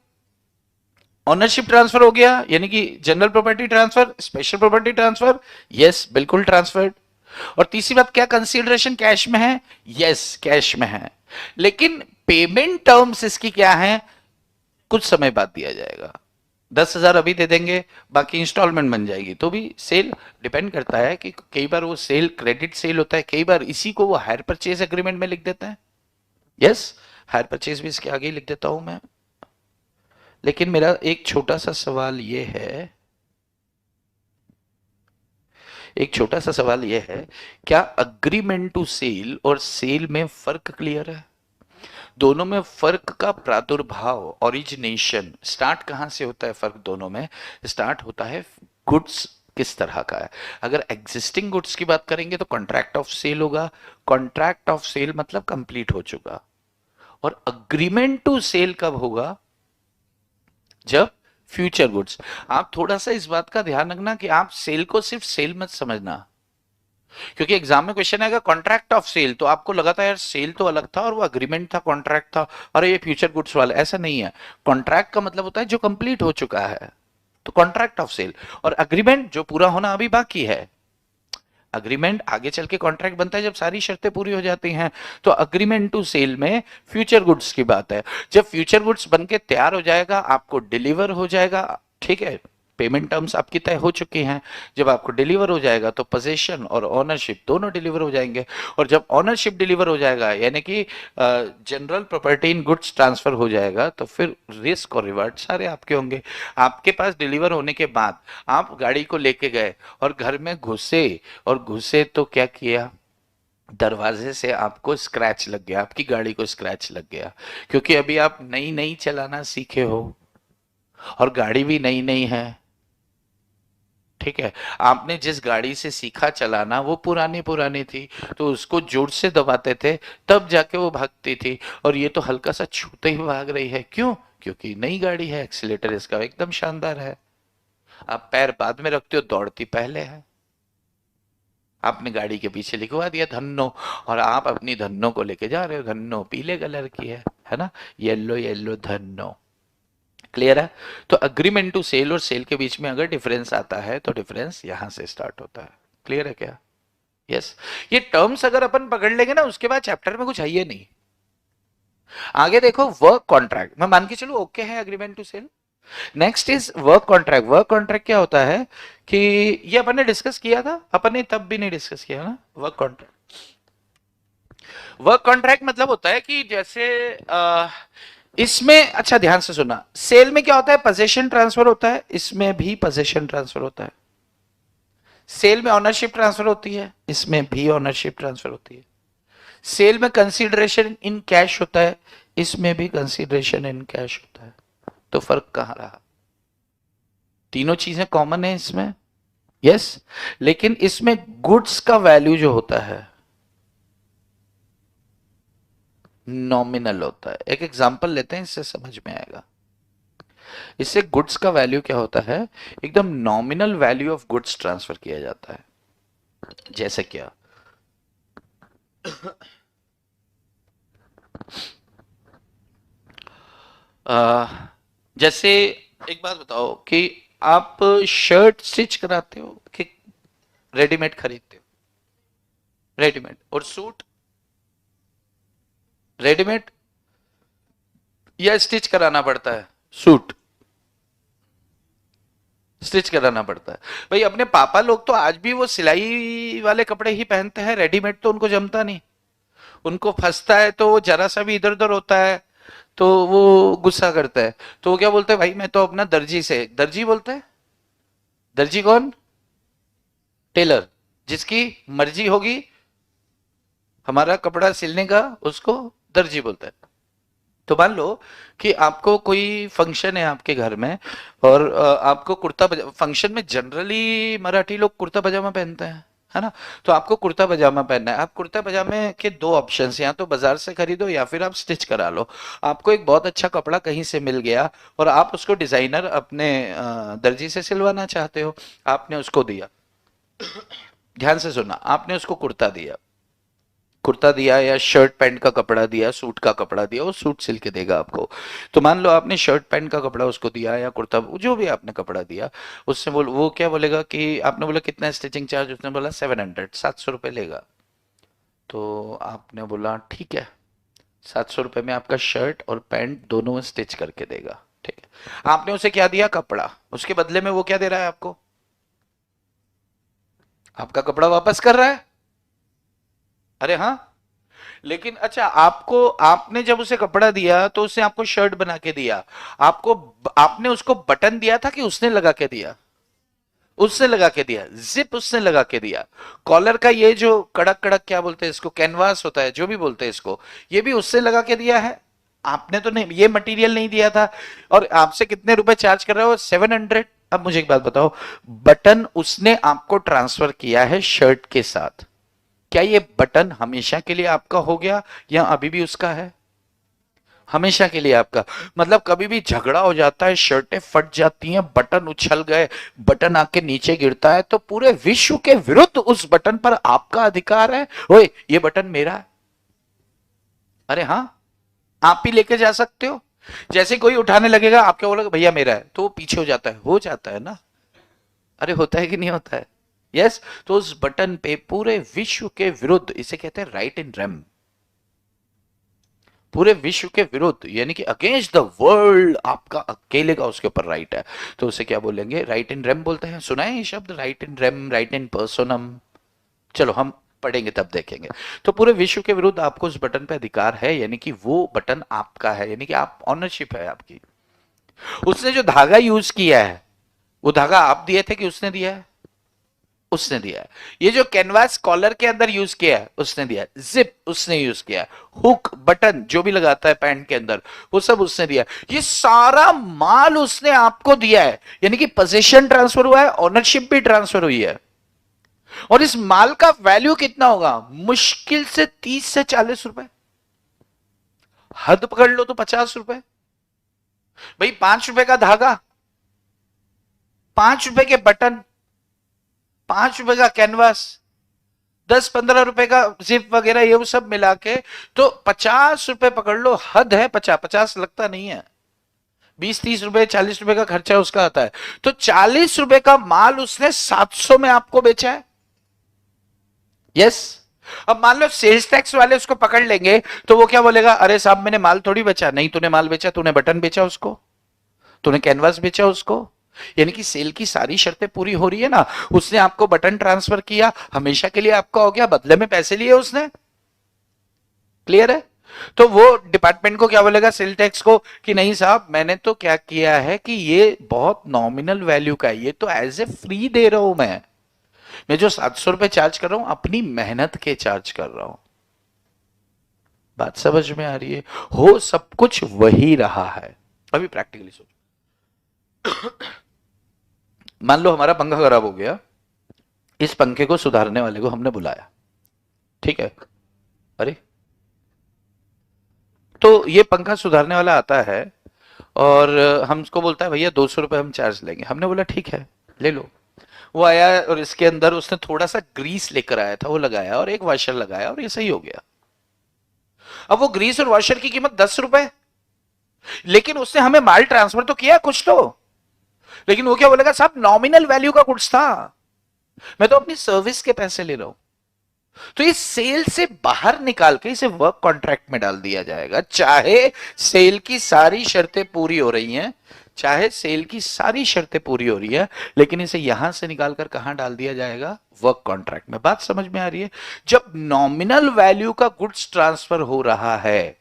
S1: ओनरशिप ट्रांसफर हो गया, यानी कि general property transfer, special property transfer, yes बिल्कुल ट्रांसफर्ड। और तीसरी बात क्या, कंसीडरेशन कैश में है, यस कैश में है, लेकिन पेमेंट टर्म्स इसकी क्या है, कुछ समय बाद दिया जाएगा। 10,000 अभी दे देंगे, बाकी इंस्टॉलमेंट बन जाएगी। तो भी सेल डिपेंड करता है कि कई बार वो सेल क्रेडिट सेल होता है, कई बार इसी को वो हायर परचेज एग्रीमेंट में लिख देते हैं, यस, हायर परचेज भी इसके आगे ही लिख देता हूं मैं। लेकिन मेरा एक छोटा सा सवाल ये है, एक छोटा सा सवाल ये है, क्या अग्रीमेंट टू सेल और सेल में फर्क क्लियर है? दोनों में फर्क का प्रादुर्भाव, ओरिजिनेशन स्टार्ट कहां से होता है? फर्क दोनों में स्टार्ट होता है गुड्स किस तरह का है। अगर एग्जिस्टिंग गुड्स की बात करेंगे तो कॉन्ट्रैक्ट ऑफ सेल होगा, कॉन्ट्रैक्ट ऑफ सेल मतलब कंप्लीट हो चुका। और अग्रीमेंट टू सेल कब होगा? जब फ्यूचर गुड्स। आप थोड़ा सा इस बात का ध्यान रखना कि आप सेल को सिर्फ सेल मत समझना, क्योंकि एग्जाम में क्वेश्चन आएगा कॉन्ट्रैक्ट ऑफ सेल, तो आपको लगा था यार सेल तो अलग था और वो अग्रीमेंट था, कॉन्ट्रैक्ट था, और ये फ्यूचर गुड्स वाला। ऐसा नहीं है। कॉन्ट्रैक्ट का मतलब होता है जो कंप्लीट हो चुका है, तो कॉन्ट्रैक्ट ऑफ सेल। और अग्रीमेंट जो पूरा होना अभी बाकी है। अग्रीमेंट आगे चल के कॉन्ट्रैक्ट बनता है जब सारी शर्तें पूरी हो जाती हैं। तो अग्रीमेंट टू सेल में फ्यूचर गुड्स की बात है। जब फ्यूचर गुड्स बन के तैयार हो जाएगा, आपको डिलीवर हो जाएगा, ठीक है, पेमेंट टर्म्स आपकी तय हो चुकी हैं। जब आपको डिलीवर हो जाएगा तो पोजीशन और ओनरशिप दोनों डिलीवर हो जाएंगे। और जब ओनरशिप डिलीवर हो जाएगा, यानी कि general property in goods transfer हो जाएगा, तो फिर रिस्क और रिवार्ड सारे आपके होंगे। आपके पास डिलीवर होने के बाद आप गाड़ी को लेके गए और घर में घुसे, और घुसे तो क्या किया? दरवाजे से आपको स्क्रैच लग गया, आपकी गाड़ी को स्क्रैच लग गया, क्योंकि अभी आप नई नई चलाना सीखे हो और गाड़ी भी नई नई है। ठीक है, आपने जिस गाड़ी से सीखा चलाना वो पुरानी पुरानी थी, तो उसको जोर से दबाते थे, तब जाके वो भागती थी। और ये तो हल्का सा छूते ही भाग रही है, क्यों? क्योंकि नई गाड़ी है, एक्सीलेटर इसका एकदम शानदार है। आप पैर बाद में रखते हो, दौड़ती पहले है। आपने गाड़ी के पीछे लिखवा दिया धन्नो, और आप अपनी धन्नो को लेके जा रहे हो। धन्नो पीले कलर की है ना, येलो येलो धन्नो। क्लियर है? तो अग्रीमेंट टू सेल और सेल के बीच में अगर डिफरेंस आता है तो डिफरेंस यहां से स्टार्ट होता है। क्लियर है क्या? यस। ये टर्म्स अगर अपन पकड़ लेंगे ना, उसके बाद चैप्टर में कुछ है ही नहीं। आगे देखो, वर्क कॉन्ट्रैक्ट मैं मान के चलू ओके है, agreement to sell. Next is work contract. Work contract क्या होता है कि ये अपन ने डिस्कस किया था, अपन ने तब भी नहीं डिस्कस किया ना वर्क कॉन्ट्रैक्ट। वर्क कॉन्ट्रैक्ट मतलब होता है कि जैसे इसमें, अच्छा ध्यान से सुनना, सेल में क्या होता है? पोजीशन ट्रांसफर होता है, इसमें भी पोजीशन ट्रांसफर होता है। सेल में ऑनरशिप ट्रांसफर होती है, इसमें भी ऑनरशिप ट्रांसफर होती है। सेल में कंसीडरेशन इन कैश होता है, इसमें भी कंसीडरेशन इन कैश होता है। तो फर्क कहां रहा? तीनों चीजें कॉमन है इसमें, यस, लेकिन इसमें गुड्स का वैल्यू जो होता है नॉमिनल होता है। एक एग्जांपल लेते हैं, इससे समझ में आएगा। इससे गुड्स का वैल्यू क्या होता है? एकदम nominal value of goods transfer किया जाता है। जैसे क्या? आ, जैसे एक बात बताओ कि आप शर्ट स्टिच कराते हो कि रेडीमेड खरीदते हो? रेडीमेड। और सूट रेडीमेड या स्टिच कराना पड़ता है? सूट स्टिच कराना पड़ता है। भाई अपने पापा लोग तो आज भी वो सिलाई वाले कपड़े ही पहनते हैं, रेडीमेड तो उनको जमता नहीं। उनको फंसता है तो वो जरा सा भी इधर उधर होता है तो वो गुस्सा करता है। तो वो क्या बोलते हैं? भाई मैं तो अपना दर्जी से, दर्जी बोलते हैं। दर्जी कौन? टेलर। जिसकी मर्जी होगी हमारा कपड़ा सिलने का, उसको दर्जी बोलता है। तो मान लो कि आपको कोई फंक्शन है आपके घर में, और आपको कुर्ता फंक्शन में जनरली मराठी लोग कुर्ता पजामा पहनते हैं, है ना? तो आपको कुर्ता पजामा पहनना है। आप कुर्ता पजामे के दो ऑप्शन हैं, या तो बाजार से खरीदो या फिर आप स्टिच करा लो। आपको एक बहुत अच्छा कपड़ा कहीं से मिल गया और आप उसको डिजाइनर अपने दर्जी से सिलवाना चाहते हो। आपने उसको दिया, ध्यान से सुनना, आपने उसको कुर्ता दिया, कुर्ता दिया या शर्ट पैंट का कपड़ा दिया, सूट का कपड़ा दिया, वो सूट सिल के देगा आपको। तो मान लो आपने शर्ट पैंट का कपड़ा उसको दिया या कुर्ता, जो भी आपने कपड़ा दिया, उससे वो क्या बोलेगा कि आपने बोला कितना स्टिचिंग चार्ज? उसने बोला 700, 700 रुपये लेगा। तो आपने बोला ठीक है, 700 रुपये में आपका शर्ट और पैंट दोनों स्टिच करके देगा। ठीक है, आपने उसे क्या दिया? कपड़ा। उसके बदले में वो क्या दे रहा है आपको? आपका कपड़ा वापस कर रहा है। अरे हाँ, लेकिन अच्छा, आपको, आपने जब उसे कपड़ा दिया तो उसने आपको शर्ट बना के दिया, आपको, आपने उसको बटन दिया था कि उसने लगा के दिया? उसने लगा के दिया, जिप उसने लगा के दिया। कॉलर का ये जो कड़क कड़क क्या बोलते हैं इसको, कैनवास होता है जो भी बोलते हैं इसको, ये भी उसने लगा के दिया है। आपने तो नहीं, ये मटेरियल नहीं दिया था। और आपसे कितने रुपए चार्ज कर रहे हो? 700। अब मुझे एक बात बताओ, बटन उसने आपको ट्रांसफर किया है शर्ट के साथ, क्या ये बटन हमेशा के लिए आपका हो गया या अभी भी उसका है? हमेशा के लिए आपका। मतलब कभी भी झगड़ा हो जाता है, शर्टें फट जाती हैं, बटन उछल गए, बटन आके नीचे गिरता है, तो पूरे विश्व के विरुद्ध उस बटन पर आपका अधिकार है। ओए, ये बटन मेरा है। अरे हाँ, आप ही लेके जा सकते हो। जैसे कोई उठाने लगेगा, आप क्या बोलोगे? भैया मेरा है, तो वो पीछे हो जाता है ना। अरे होता है कि नहीं होता है? यस। तो उस बटन पे पूरे विश्व के विरुद्ध, इसे कहते हैं राइट इन रेम, पूरे विश्व के विरुद्ध, यानी कि अगेंस्ट द वर्ल्ड आपका अकेले का उसके ऊपर राइट है। तो उसे क्या बोलेंगे? राइट इन रेम बोलते हैं। सुना है ये शब्द, राइट इन रेम, राइट इन पर्सोनम? चलो हम पढ़ेंगे तब देखेंगे। तो पूरे विश्व के विरुद्ध आपको उस बटन पे अधिकार है, यानी कि वो बटन आपका है, यानी कि आप, ऑनरशिप है आपकी। उसने जो धागा यूज किया है, वो धागा आप दिए थे कि उसने दिया है? उसने दिया है। ये जो कैनवास कॉलर के अंदर यूज किया है, उसने दिया है। जिप उसने यूज किया है। हुक, बटन जो भी लगाता है पैंट के अंदर, वो सब उसने दिया है। ये सारा माल उसने आपको दिया है, यानी कि पोजीशन ट्रांसफर हुआ है, ओनरशिप भी ट्रांसफर हुई है। और इस माल का वैल्यू कितना होगा? मुश्किल से 30 से 40 रुपए। हद पकड़ लो तो 50 रुपए। भाई 5 रुपए का धागा, 5 रुपए के बटन, 5 रुपए का कैनवास, 10-15 रुपए का जिप वगैरह, ये वो सब मिला के तो 50 रुपए पकड़ लो, हद है। 50, 50 लगता नहीं है, 20-30 रुपए, 40 रुपए का खर्चा उसका आता है। तो 40 रुपए का माल उसने 700 में आपको बेचा है। यस। अब मान लो सेल्स टैक्स वाले उसको पकड़ लेंगे, तो वो क्या बोलेगा? अरे साहब, मैंने माल थोड़ी बेचा। नहीं, तूने माल बेचा, तूने बटन बेचा उसको, तूने कैनवास बेचा उसको। यानी कि सेल की सारी शर्तें पूरी हो रही है ना। उसने आपको बटन ट्रांसफर किया, हमेशा के लिए आपका हो गया, बदले में पैसे लिए उसने। क्लियर है? तो वो डिपार्टमेंट को क्या बोलेगा, सेल टैक्स को, कि नहीं साहब, मैंने तो क्या किया है कि ये बहुत नॉमिनल वैल्यू का है, ये तो एज ए फ्री दे रहा हूं मैं जो 700 रुपए चार्ज कर रहा हूं, अपनी मेहनत के चार्ज कर रहा हूं। बात समझ में आ रही है? हो सब कुछ वही रहा है। अभी प्रैक्टिकली सोचो, मान लो हमारा पंखा खराब हो गया, इस पंखे को सुधारने वाले को हमने बुलाया, ठीक है? अरे, तो ये पंखा सुधारने वाला आता है और हमको बोलता है भैया 200 रुपए हम चार्ज लेंगे। हमने बोला ठीक है, ले लो। वो आया और इसके अंदर उसने थोड़ा सा ग्रीस लेकर आया था, वो लगाया और एक वॉशर लगाया और ये सही हो गया। अब वो ग्रीस और वॉशर की कीमत 10 रुपए, लेकिन उसने हमें माल ट्रांसफर तो किया कुछ तो। लेकिन वो क्या बोलेगा? साहब, नॉमिनल वैल्यू का कुछ था, मैं तो अपनी सर्विस के पैसे ले रहा हूं। तो ये सेल से बाहर निकाल के इसे वर्क कॉन्ट्रैक्ट में डाल दिया जाएगा। चाहे सेल की सारी शर्तें पूरी हो रही हैं, चाहे सेल की सारी शर्तें पूरी हो रही है, लेकिन इसे यहां से निकालकर कहां डाल दिया जाएगा? वर्क कॉन्ट्रैक्ट में। बात समझ में आ रही है? जब नॉमिनल वैल्यू का गुड्स ट्रांसफर हो रहा है,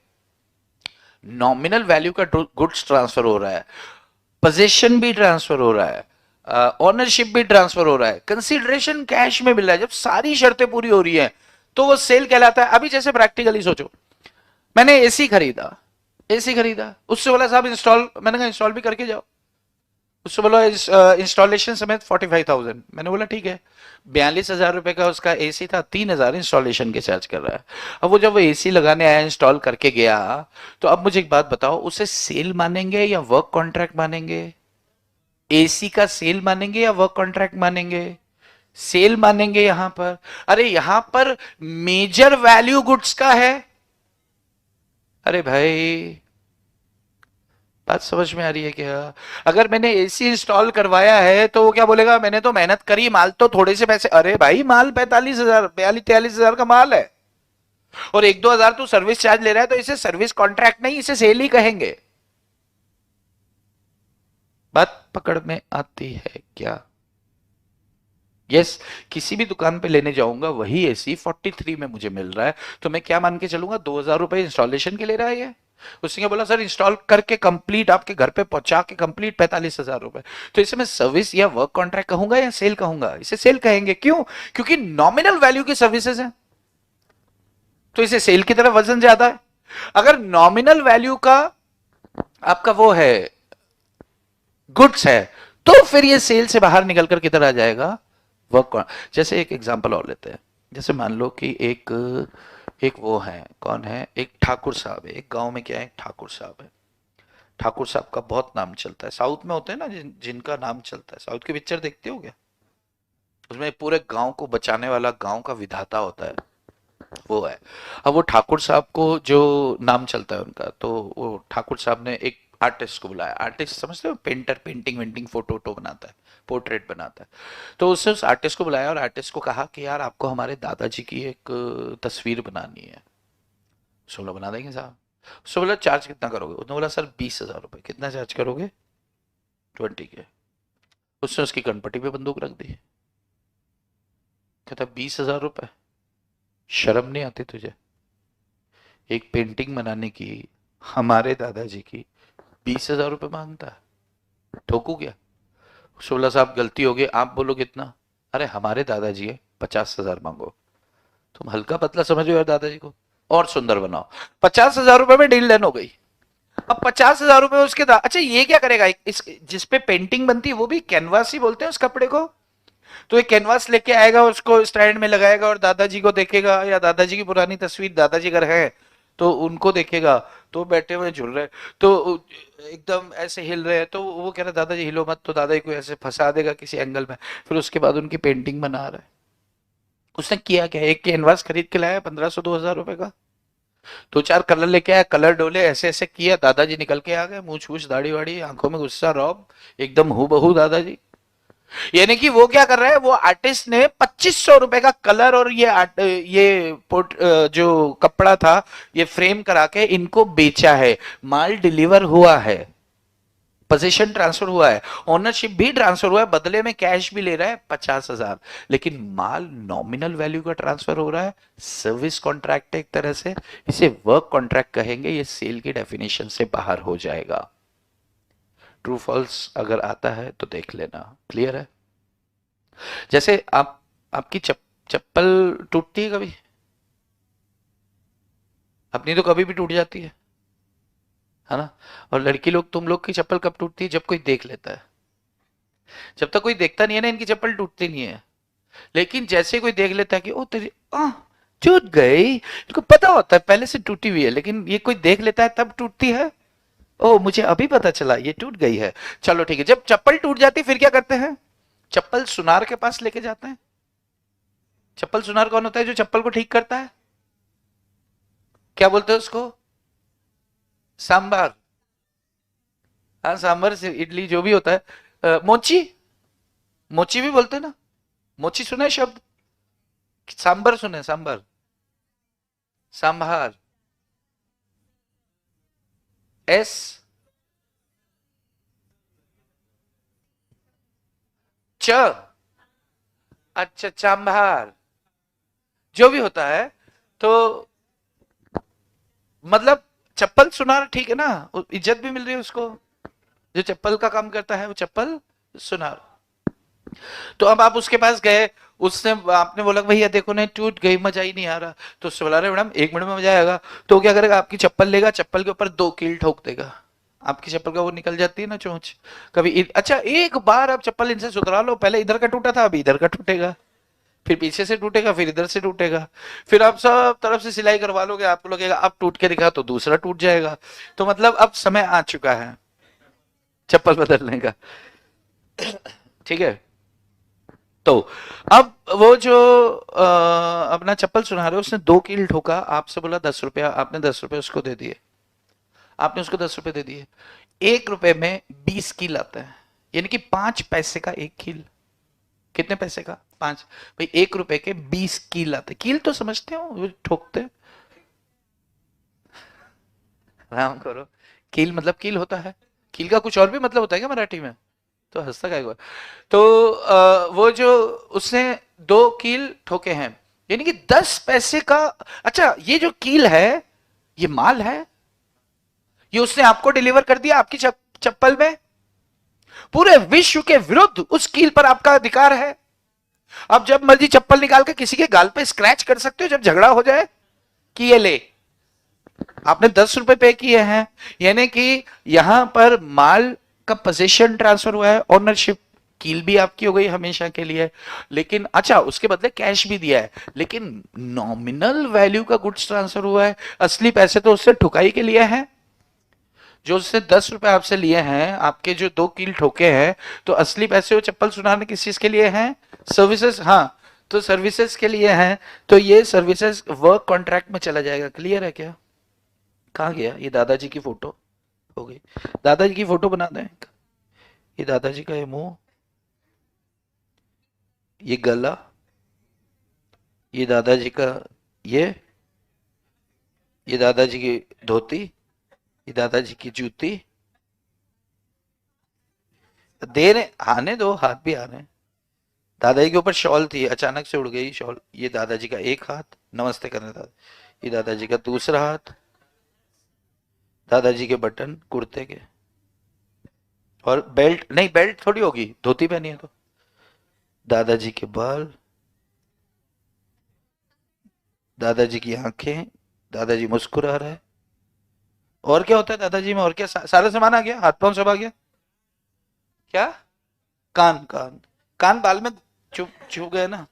S1: नॉमिनल वैल्यू का गुड्स ट्रांसफर हो रहा है, पोजीशन भी ट्रांसफर हो रहा है, ओनरशिप भी ट्रांसफर हो रहा है, कंसीडरेशन कैश में मिल रहा है, जब सारी शर्तें पूरी हो रही हैं, तो वो सेल कहलाता है। अभी जैसे प्रैक्टिकली सोचो, मैंने एसी खरीदा, एसी खरीदा, उससे बोला साहब इंस्टॉल, मैंने कहा इंस्टॉल भी करके जाओ। उससे बोला इंस्टॉलेशन समेत 45,000। मैंने बोला ठीक है। 42,000 रुपए का उसका एसी था, 3,000 इंस्टॉलेशन के चार्ज कर रहा है। अब वो जब वो एसी लगाने आया, इंस्टॉल करके गया, तो अब मुझे एक बात बताओ, उसे सेल मानेंगे या वर्क कॉन्ट्रैक्ट मानेंगे? एसी का सेल मानेंगे या वर्क कॉन्ट्रैक्ट मानेंगे? सेल मानेंगे यहां पर। अरे यहां पर मेजर वैल्यू गुड्स का है। अरे भाई, बात समझ में आ रही है क्या? अगर मैंने एसी इंस्टॉल करवाया है तो वो क्या बोलेगा? मैंने तो मेहनत करी, माल तो थोड़े से पैसे। अरे भाई, माल 45,000, 42-43,000 का माल है, और 1-2 हजार तू सर्विस चार्ज ले रहा है, तो इसे सर्विस कॉन्ट्रैक्ट नहीं, इसे सेल ही कहेंगे। बात पकड़ में आती है क्या? यस, किसी भी दुकान पे लेने जाऊंगा वही एसी 43 में मुझे मिल रहा है, तो मैं क्या मान के चलूंगा, 2,000 रुपए इंस्टॉलेशन के ले रहा है ये। उसने क्या बोला, सर इंस्टॉल करके कंप्लीट आपके घर पे पहुंचा के कंप्लीट 45,000 रुपए। तो इसे मैं सर्विस या वर्क कॉन्ट्रैक्ट कहूंगा या सेल कहूंगा? इसे सेल कहेंगे। क्यों? क्योंकि नॉमिनल वैल्यू की सर्विसेज है, तो इसे सेल की तरफ वजन ज्यादा है। अगर नॉमिनल वैल्यू का आपका वो है, गुड्स है, तो फिर ये सेल से बाहर निकलकर किधर आ जाएगा, वर्क। जैसे एक एग्जांपल और लेते हैं। जैसे मान लो कि एक एक वो है, कौन है, एक ठाकुर साहब है। एक गांव में क्या है, एक ठाकुर साहब है। ठाकुर साहब का बहुत नाम चलता है, साउथ में होते हैं ना जिनका नाम चलता है। साउथ की पिक्चर देखते हो क्या? उसमें पूरे गांव को बचाने वाला गांव का विधाता होता है, वो है। अब वो ठाकुर साहब को जो नाम चलता है उनका, तो वो ठाकुर साहब ने एक आर्टिस्ट को बुलाया। आर्टिस्ट समझते हो, पेंटर, पेंटिंग वेंटिंग फोटो वोटो बनाता है, पोर्ट्रेट बनाता है। तो उससे उस आर्टिस्ट को बुलाया और आर्टिस्ट को कहा कि यार आपको हमारे दादाजी की एक तस्वीर बनानी है। उसने बोला बना देंगे साहब। उसने बोला चार्ज कितना करोगे? उसने बोला सर 20,000 रुपए। कितना चार्ज करोगे? 20 के। उसने उसकी कनपटी पे बंदूक रख दी। कहता 20,000 रुपए, शर्म नहीं आती तुझे? एक पेंटिंग बनाने की, हमारे दादाजी की, 20,000 रुपए मांगता है? ठोकू क्या? 16 साहब गलती हो गई, आप बोलो कितना? अरे हमारे दादाजी है, 50,000 मांगो। तुम हल्का पतला समझ रहे हो दादाजी को, और सुंदर बनाओ। 50,000 रुपए में डील डन हो गई। अब 50,000 रुपए उसके अच्छा ये क्या करेगा, इस जिसपे पेंटिंग बनती है वो भी कैनवास ही बोलते हैं उस कपड़े को। तो एक कैनवास लेके आएगा, उसको स्टैंड में लगाएगा और दादाजी को देखेगा, या दादाजी की पुरानी तस्वीर, दादाजी अगर है तो उनको देखेगा, तो बैठे हुए झूल रहे, तो एकदम ऐसे हिल रहे हैं, तो वो कह रहा है दादाजी हिलो मत, तो दादाजी को ऐसे फंसा देगा किसी एंगल में। फिर उसके बाद उनकी पेंटिंग बना रहा है। उसने किया क्या, एक कैनवास खरीद के लाया 1,500 2,000 रुपए का, दो चार कलर लेके आया, कलर डोले, ऐसे ऐसे किया, दादाजी निकल के आ गए, मूछ वूछ दाढ़ी वाड़ी, आंखों में गुस्सा, रौब, एकदम हूबहू दादाजी। यानी कि वो क्या कर रहा है, वो आर्टिस्ट ने 2,500 रुपए का कलर और जो कपड़ा था, ये फ्रेम करा के इनको बेचा है। माल डिलीवर हुआ है, पोजीशन ट्रांसफर हुआ है, ओनरशिप भी ट्रांसफर हुआ है, बदले में कैश भी ले रहा है 50,000। लेकिन माल नॉमिनल वैल्यू का ट्रांसफर हो रहा है, सर्विस कॉन्ट्रैक्ट है एक तरह से, इसे वर्क कॉन्ट्रैक्ट कहेंगे। ये सेल की डेफिनेशन से बाहर हो जाएगा। ट्रू फॉल्स अगर आता है तो देख लेना। क्लियर है? जैसे आपकी चप्पल टूटती है कभी? अपनी तो कभी भी टूट जाती है ना? और लड़की लोग, तुम लोग की चप्पल कब टूटती है? जब कोई देख लेता है। जब तक कोई देखता नहीं है ना, इनकी चप्पल टूटती नहीं है। लेकिन जैसे कोई देख लेता है कि ओ तेरी टूट गई, इनको पता होता है पहले से टूटी हुई है, लेकिन ये कोई देख लेता है तब टूटती है। ओ मुझे अभी पता चला ये टूट गई है। चलो ठीक है, जब चप्पल टूट जाती फिर क्या करते हैं? चप्पल सुनार के पास लेके जाते हैं। चप्पल सुनार कौन होता है? जो चप्पल को ठीक करता है। क्या बोलते हैं उसको? सांबार। हाँ सांबर से इडली जो भी होता है। मोची, मोची भी बोलते हैं ना। मोची सुना है शब्द? सांबर सुने? सांबर, सांभार, एस, च, अच्छा चांभार, जो भी होता है। तो मतलब चप्पल सुनार, ठीक है ना, इज्जत भी मिल रही है उसको। जो चप्पल का काम करता है वो चप्पल सुनार। तो अब आप उसके पास गए, उसने, आपने बोला भैया देखो नहीं टूट गई, मजा ही नहीं आ रहा। तो उससे बोला, अरे मैडम 1 मिनट में मजा आएगा। तो क्या करेगा, आपकी चप्पल लेगा, चप्पल के ऊपर 2 कील ठोक देगा। आपकी चप्पल का वो निकल जाती है ना चोंच। कभी अच्छा एक बार आप चप्पल इनसे सुधरा लो, पहले इधर का टूटा था, अभी इधर का टूटेगा, फिर पीछे से टूटेगा, फिर इधर से टूटेगा। फिर आप सब तरफ से सिलाई करवा लोगे, आपको लगेगा अब टूट के दिखा, तो दूसरा टूट जाएगा। तो मतलब अब समय आ चुका है चप्पल बदलने का। ठीक है? तो अब वो जो अपना चप्पल सुना रहे, उसने 2 कील ठोका, आपसे बोला 10 रुपया, आपने 10 रुपए उसको दे दिए। आपने उसको 10 रुपए दे दिए। 1 रुपए में 20 कील आता है, यानी कि 5 पैसे का 1 कील। कितने पैसे का? 5। भाई 1 रुपए के 20 कील आते। कील तो समझते हो, वो ठोकते। आराम करो। कील मतलब कील होता है। कील का कुछ और भी मतलब होता है क्या मराठी में? तो हंसता काय को? तो वो जो उसने 2 कील ठोके हैं, यानी कि 10 पैसे का। अच्छा, ये जो कील है ये माल है, ये उसने आपको डिलीवर कर दिया आपकी चप्पल में। पूरे विश्व के विरुद्ध उस कील पर आपका अधिकार है। अब जब मर्जी चप्पल निकाल के किसी के गाल पे स्क्रैच कर सकते हो जब झगड़ा हो जाए कि ये ले। आपने 10 रुपए पे किए हैं, यानी कि यहां पर माल का पोजीशन ट्रांसफर हुआ है, ओनरशिप। कील भी आपकी हो गई हमेशा के लिए, लेकिन अच्छा उसके बदले कैश भी दिया है, लेकिन नॉमिनल वैल्यू का गुड्स ट्रांसफर हुआ है। असली पैसे तो उससे ठुकाई के लिए हैं। जो उससे 10 रुपए आपसे लिए हैं, आपके जो 2 कील ठोके हैं, तो असली पैसे वो चप्पल सुनाने किस चीज के लिए हैं? सर्विसेज, हाँ। तो सर्विसेज के लिए हैं। तो ये सर्विसेज वर्क कॉन्ट्रैक्ट में चला जाएगा। क्लियर है क्या? कहाँ गया ये दादाजी की फोटो? हो गई। दादाजी की फोटो बना दें। ये दादाजी का ये मुंह, ये गला, ये दादाजी का, ये ये दादाजी की धोती, ये दादाजी की जूती। दे रहे, आने दो, हाथ भी आ रहे हैं। दादाजी के ऊपर शॉल थी, अचानक से उड़ गई शॉल। ये दादाजी का एक हाथ, नमस्ते करने दादा। ये दादाजी का दूसरा हाथ, दादाजी के बटन कुर्ते के। और बेल्ट नहीं, बेल्ट थोड़ी होगी, धोती पहनी है तो। दादाजी के बाल, दादाजी की आंखें, दादाजी मुस्कुरा रहा है। और क्या होता है दादाजी में? और क्या सारा सामान आ गया, हाथ पांव सब आ गया। क्या? कान, कान। कान बाल में चुप चुप गए ना।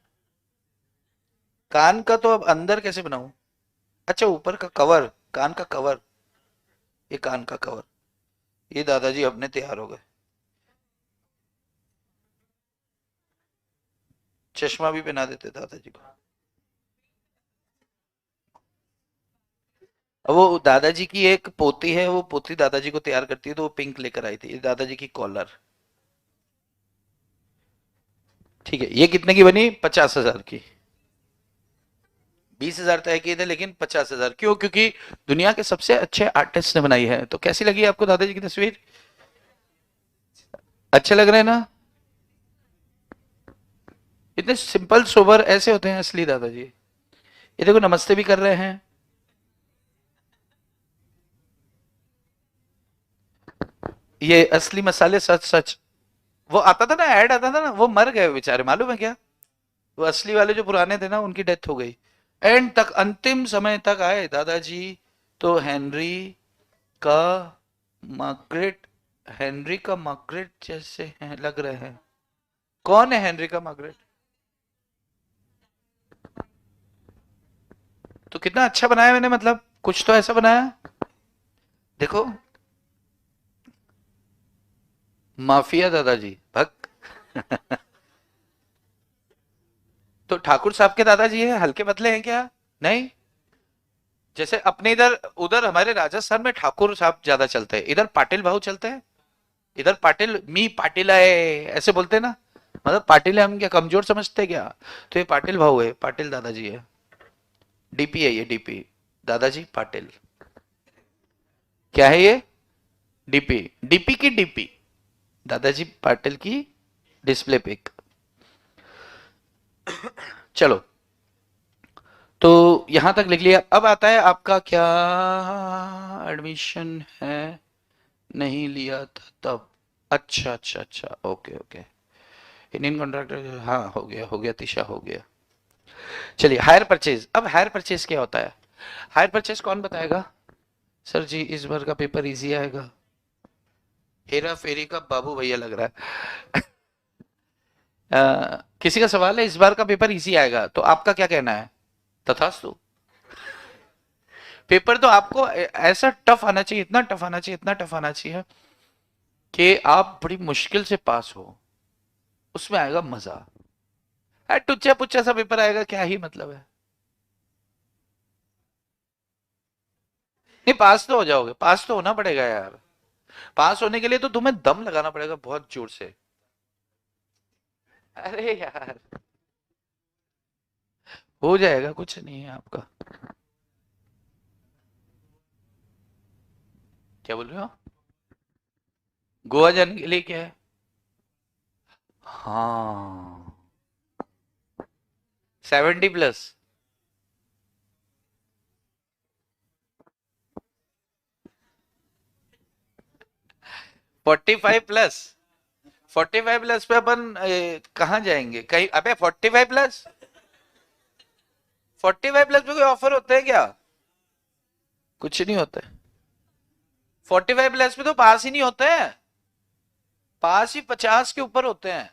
S1: कान का तो अब अंदर कैसे बनाऊं? अच्छा, ऊपर का कवर, कान का कवर, ये कान का कवर। ये दादाजी अपने तैयार हो गए। चश्मा भी पहना देते दादाजी को। अब वो दादाजी की एक पोती है, वो पोती दादाजी को तैयार करती है, तो वो पिंक लेकर आई थी। ये दादाजी की कॉलर। ठीक है, ये कितने की बनी? 50,000 की। 20,000 तय किए थे, लेकिन 50,000 क्यों? क्योंकि दुनिया के सबसे अच्छे आर्टिस्ट ने बनाई है। तो कैसी लगी आपको दादाजी की तस्वीर? अच्छे लग रहे हैं ना? इतने सिंपल सोबर ऐसे होते हैं असली दादाजी। ये देखो नमस्ते भी कर रहे हैं। ये असली मसाले सच सच। वो आता था ना, ऐड आता था ना, वो मर गए बेचारे, मालूम है क्या? वो असली वाले जो पुराने थे ना, उनकी डेथ हो गई। एंड तक, अंतिम समय तक आए दादाजी तो हेनरी का मार्गरेट, हेनरी का मार्गरेट जैसे हैं, लग रहे हैं। कौन है हेनरी का मार्गरेट? तो कितना अच्छा बनाया मैंने, मतलब कुछ तो ऐसा बनाया। देखो, माफिया दादाजी भक। तो ठाकुर साहब के दादाजी है, हल्के पतले हैं क्या? नहीं। जैसे अपने इधर, उधर हमारे राजस्थान में ठाकुर साहब ज्यादा चलते हैं, इधर पाटिल भाऊ चलते हैं। इधर पाटिल, मी पाटिल है, ऐसे बोलते हैं ना। मतलब पाटिल है, हम क्या कमजोर समझते हैं क्या? तो ये पाटिल भाऊ है, पाटिल दादाजी है। डीपी है ये, डीपी। दादाजी पाटिल। क्या है ये? डीपी। डीपी की डीपी, दादाजी पाटिल की डिस्प्ले पिक। चलो, तो यहां तक लिख लिया। अब आता है आपका क्या? एडमिशन है, नहीं लिया था तब। अच्छा अच्छा अच्छा, ओके ओके। इंडियन कॉन्ट्रैक्टर, हाँ हो गया हो गया, तिशा हो गया। चलिए, हायर परचेज। अब हायर परचेज क्या होता है? हायर परचेज कौन बताएगा? सर जी इस बार का पेपर इजी आएगा। हेरा फेरी का बाबू भैया लग रहा है। किसी का सवाल है, इस बार का पेपर इजी आएगा, तो आपका क्या कहना है? तथास्तु। पेपर तो आपको ऐसा टफ आना चाहिए, इतना टफ आना चाहिए, इतना टफ आना चाहिए कि आप बड़ी मुश्किल से पास हो, उसमें आएगा मजा। टुच्चा पुच्चा सा पेपर आएगा, क्या ही मतलब है? नहीं, पास तो हो जाओगे, पास तो होना पड़ेगा यार। पास होने के लिए तो तुम्हें दम लगाना पड़ेगा बहुत जोर से। अरे यार, हो जाएगा, कुछ नहीं है आपका। क्या बोल रहे हो? गोवा जाने के लिए क्या है? हाँ, 70+। 45+। 45+ पे अपन कहाँ जाएंगे कहीं? अबे 45+। 45+ पे कोई ऑफर होते हैं क्या? कुछ नहीं होता है। 45+ पे तो पास ही नहीं होते हैं। पास ही 50 के ऊपर होते हैं।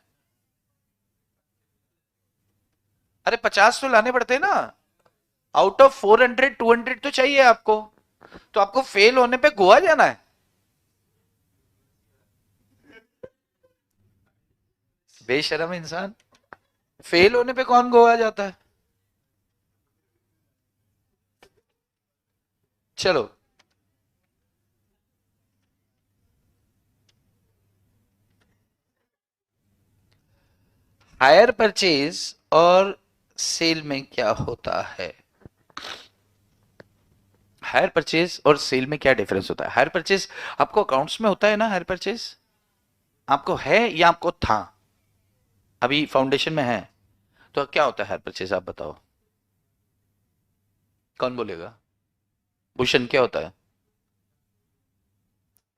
S1: अरे 50 तो लाने पड़ते हैं ना। आउट ऑफ 400 200 तो चाहिए आपको। तो आपको फेल होने पे गोवा जाना है? बेशरम इंसान। फेल होने पे कौन गोवा जाता है? चलो। हायर परचेज और सेल में क्या होता है? हायर परचेज और सेल में क्या डिफरेंस होता है? हायर परचेज आपको अकाउंट्स में होता है ना? हायर परचेज आपको है या आपको था? अभी फाउंडेशन में है। तो क्या होता है हायर परचेज, आप बताओ। कौन बोलेगा? भूषण, क्या होता है?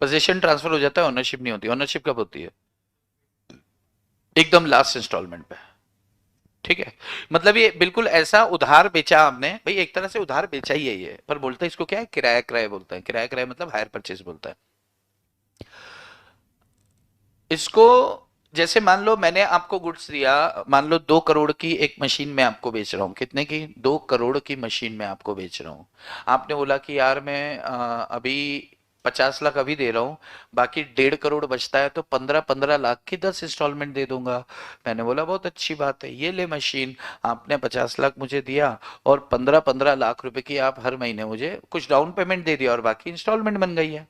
S1: पोजीशन ट्रांसफर हो जाता है, ओनरशिप नहीं होती। ओनरशिप कब होती है? एकदम लास्ट इंस्टॉलमेंट पे। ठीक है। मतलब ये बिल्कुल ऐसा उधार बेचा आपने भाई, एक तरह से उधार बेचा ही है ये, पर बोलते हैं इसको क्या है, किराया क्रय बोलते हैं। किराया क्रय मतलब हायर परचेज बोलता है इसको। जैसे मान लो मैंने आपको गुड्स दिया, मान लो 2 करोड़ की एक मशीन मैं आपको बेच रहा हूँ। कितने की? 2 करोड़ की मशीन मैं आपको बेच रहा हूँ। आपने बोला कि यार मैं अभी 50 लाख अभी दे रहा हूँ, बाकी 1.5 करोड़ बचता है, तो 15-15 लाख की 10 इंस्टॉलमेंट दे दूंगा। मैंने बोला बहुत अच्छी बात है, ये ले मशीन। आपने 50 लाख मुझे दिया, और 15-15 लाख रुपए की आप हर महीने मुझे कुछ डाउन पेमेंट दे दिया, और बाकी इंस्टॉलमेंट बन गई है।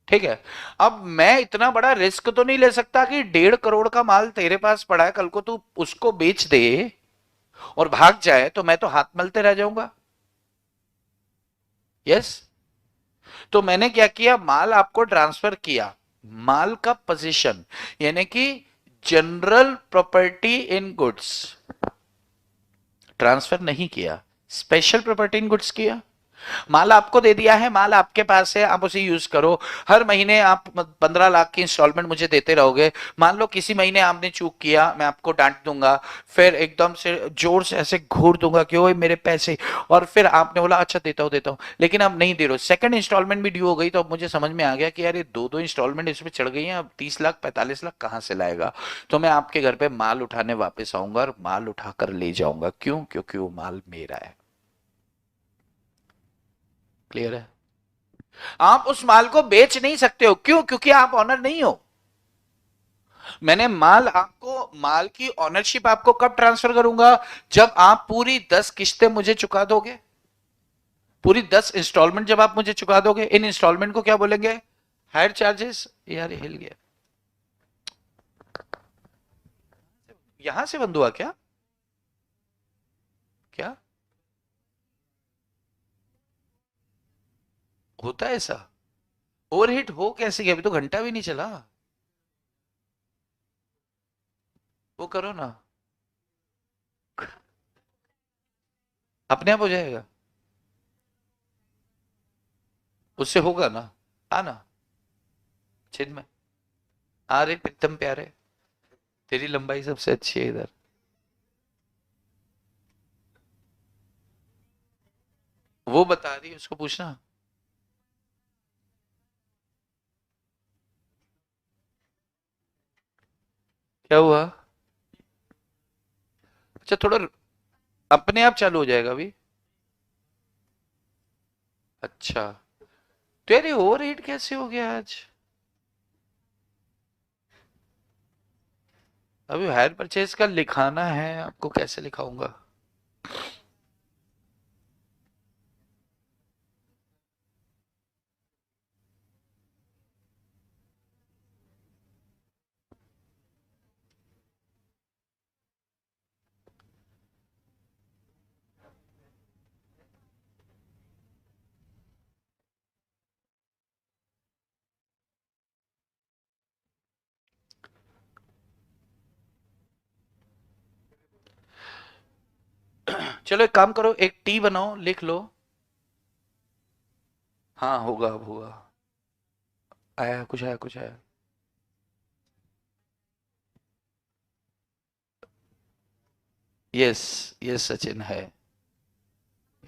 S1: ठीक है। अब मैं इतना बड़ा रिस्क तो नहीं ले सकता कि 1.5 करोड़ का माल तेरे पास पड़ा है, कल को तू उसको बेच दे और भाग जाए, तो मैं तो हाथ मलते रह जाऊंगा। यस। तो मैंने क्या किया, माल आपको ट्रांसफर किया। माल का पोजीशन, यानी कि general property in goods transfer नहीं किया, स्पेशल प्रॉपर्टी इन गुड्स किया। माल आपको दे दिया है, माल आपके पास है, आप उसे यूज करो। हर महीने आप 15 लाख की इंस्टॉलमेंट मुझे देते रहोगे। मान लो किसी महीने आपने चूक किया, मैं आपको डांट दूंगा, फिर एकदम से जोर से ऐसे घूर दूंगा कि ओए मेरे पैसे। और फिर आपने बोला अच्छा देता हूं देता हूं, लेकिन आप नहीं दे रहे हो, सेकंड इंस्टॉलमेंट भी ड्यू हो गई, तो अब मुझे समझ में आ गया कि यार ये दो दो इंस्टॉलमेंट इसमें चढ़ गई हैं, अब 30 लाख 45 लाख कहां से लाएगा? तो मैं आपके घर पे माल उठाने वापस आऊंगा और माल उठाकर ले जाऊंगा। क्यों? क्योंकि वो माल मेरा है। क्लियर है? आप उस माल को बेच नहीं सकते हो। क्यों? क्योंकि आप ऑनर नहीं हो। मैंने माल आपको, माल की ऑनरशिप आपको कब ट्रांसफर करूंगा? जब आप पूरी 10 किस्तें मुझे चुका दोगे। पूरी 10 इंस्टॉलमेंट जब आप मुझे चुका दोगे, इन इंस्टॉलमेंट को क्या बोलेंगे? Higher charges. यार ये हिल गया। यहां से बंद हुआ क्या? क्या होता है ऐसा? ओवरहीट हो कैसे गया? अभी तो घंटा भी नहीं चला। वो करो ना। अपने आप हो जाएगा। उससे होगा ना। आना। चिन्ह। आ रे प्रीतम प्यारे, तेरी लंबाई सबसे अच्छी है इधर। वो बता रही है, उसको पूछना। क्या हुआ? अच्छा थोड़ा अपने आप चालू हो जाएगा अभी। अच्छा। तो यार ये ओवर हीट कैसे हो गया आज? अभी हायर परचेज का लिखाना है, आपको कैसे लिखाऊंगा? चलो एक काम करो, एक टी बनाओ, लिख लो। हाँ होगा, अब होगा। आया, कुछ आया, कुछ आया। यस, यस सचिन है।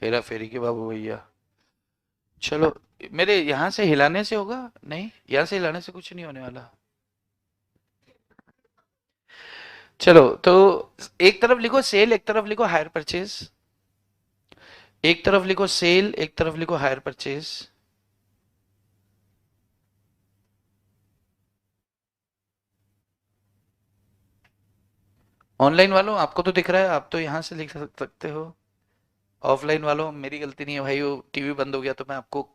S1: हेरा फेरी के बाबू भैया। चलो, मेरे यहाँ से हिलाने से होगा? नहीं, यहाँ से हिलाने से कुछ नहीं होने वाला। चलो तो एक तरफ लिखो सेल, एक तरफ लिखो हायर परचेज। एक तरफ लिखो सेल, एक तरफ लिखो हायर परचेज। ऑनलाइन वालों आपको तो दिख रहा है, आप तो यहां से लिख सकते हो। ऑफलाइन वालों मेरी गलती नहीं है भाई, वो टीवी बंद हो गया तो मैं आपको